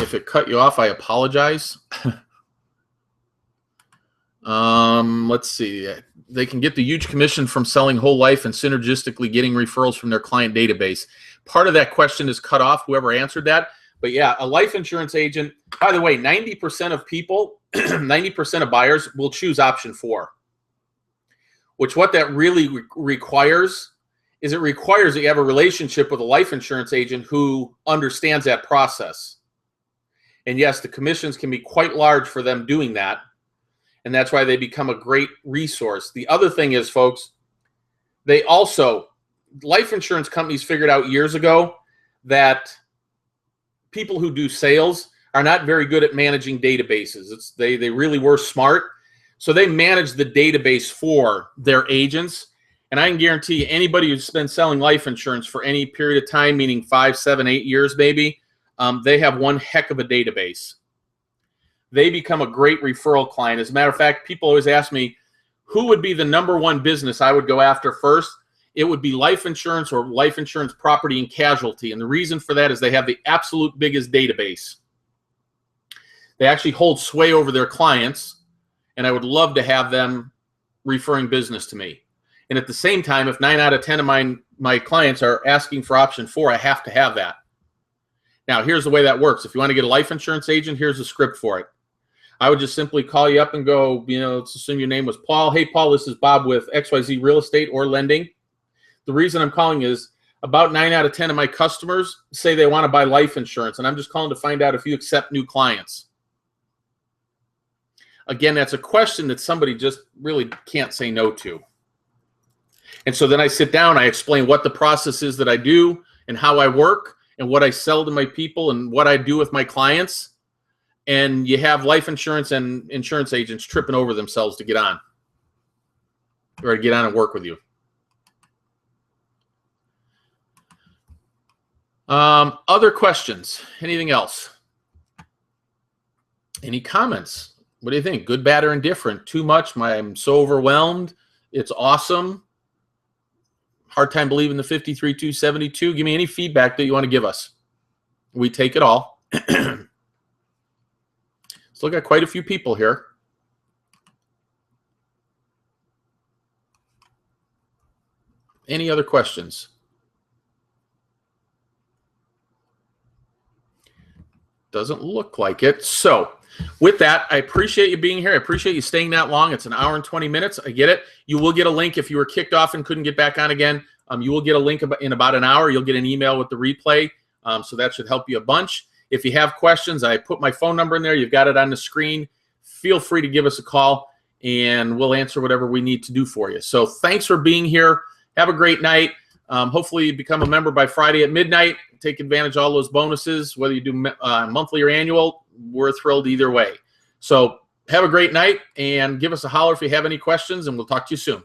If it cut you off, I apologize. Let's see. They can get the huge commission from selling whole life and synergistically getting referrals from their client database. Part of that question is cut off, whoever answered that. But yeah, a life insurance agent, by the way, 90% of people, 90% of buyers will choose option 4, which what that really requires is it requires that you have a relationship with a life insurance agent who understands that process. And yes, the commissions can be quite large for them doing that. And that's why they become a great resource. The other thing is, folks, they also, life insurance companies figured out years ago that people who do sales are not very good at managing databases. They really were smart. So they manage the database for their agents. And I can guarantee you, anybody who's been selling life insurance for any period of time, meaning 5, 7, 8 years maybe, they have one heck of a database. They become a great referral client. As a matter of fact, people always ask me, who would be the #1 business I would go after first? It would be life insurance or life insurance property and casualty. And the reason for that is they have the absolute biggest database. They actually hold sway over their clients, and I would love to have them referring business to me. And at the same time, if 9 out of 10 of my clients are asking for option 4, I have to have that. Now, here's the way that works. If you want to get a life insurance agent, here's the script for it. I would just simply call you up and go, you know, let's assume your name was Paul. Hey, Paul, this is Bob with XYZ Real Estate or Lending. The reason I'm calling is about 9 out of 10 of my customers say they want to buy life insurance, and I'm just calling to find out if you accept new clients. Again, that's a question that somebody just really can't say no to. And so then I sit down, I explain what the process is that I do and how I work, and what I sell to my people and what I do with my clients. And you have life insurance and insurance agents tripping over themselves to get on or to get on and work with you. Other questions? Anything else? Any comments? What do you think? Good, bad, or indifferent? Too much? I'm so overwhelmed. It's awesome. Hard time believing the 53,272. Give me any feedback that you want to give us. We take it all. Let's look at quite a few people here. Any other questions? Doesn't look like it. So with that, I appreciate you being here. I appreciate you staying that long. It's an hour and 20 minutes. I get it. You will get a link if you were kicked off and couldn't get back on again. You will get a link in about an hour. You'll get an email with the replay. So that should help you a bunch. If you have questions, I put my phone number in there. You've got it on the screen. Feel free to give us a call, and we'll answer whatever we need to do for you. So thanks for being here. Have a great night. Hopefully you become a member by Friday at midnight. Take advantage of all those bonuses, whether you do monthly or annual. We're thrilled either way. So have a great night, and give us a holler if you have any questions, and we'll talk to you soon.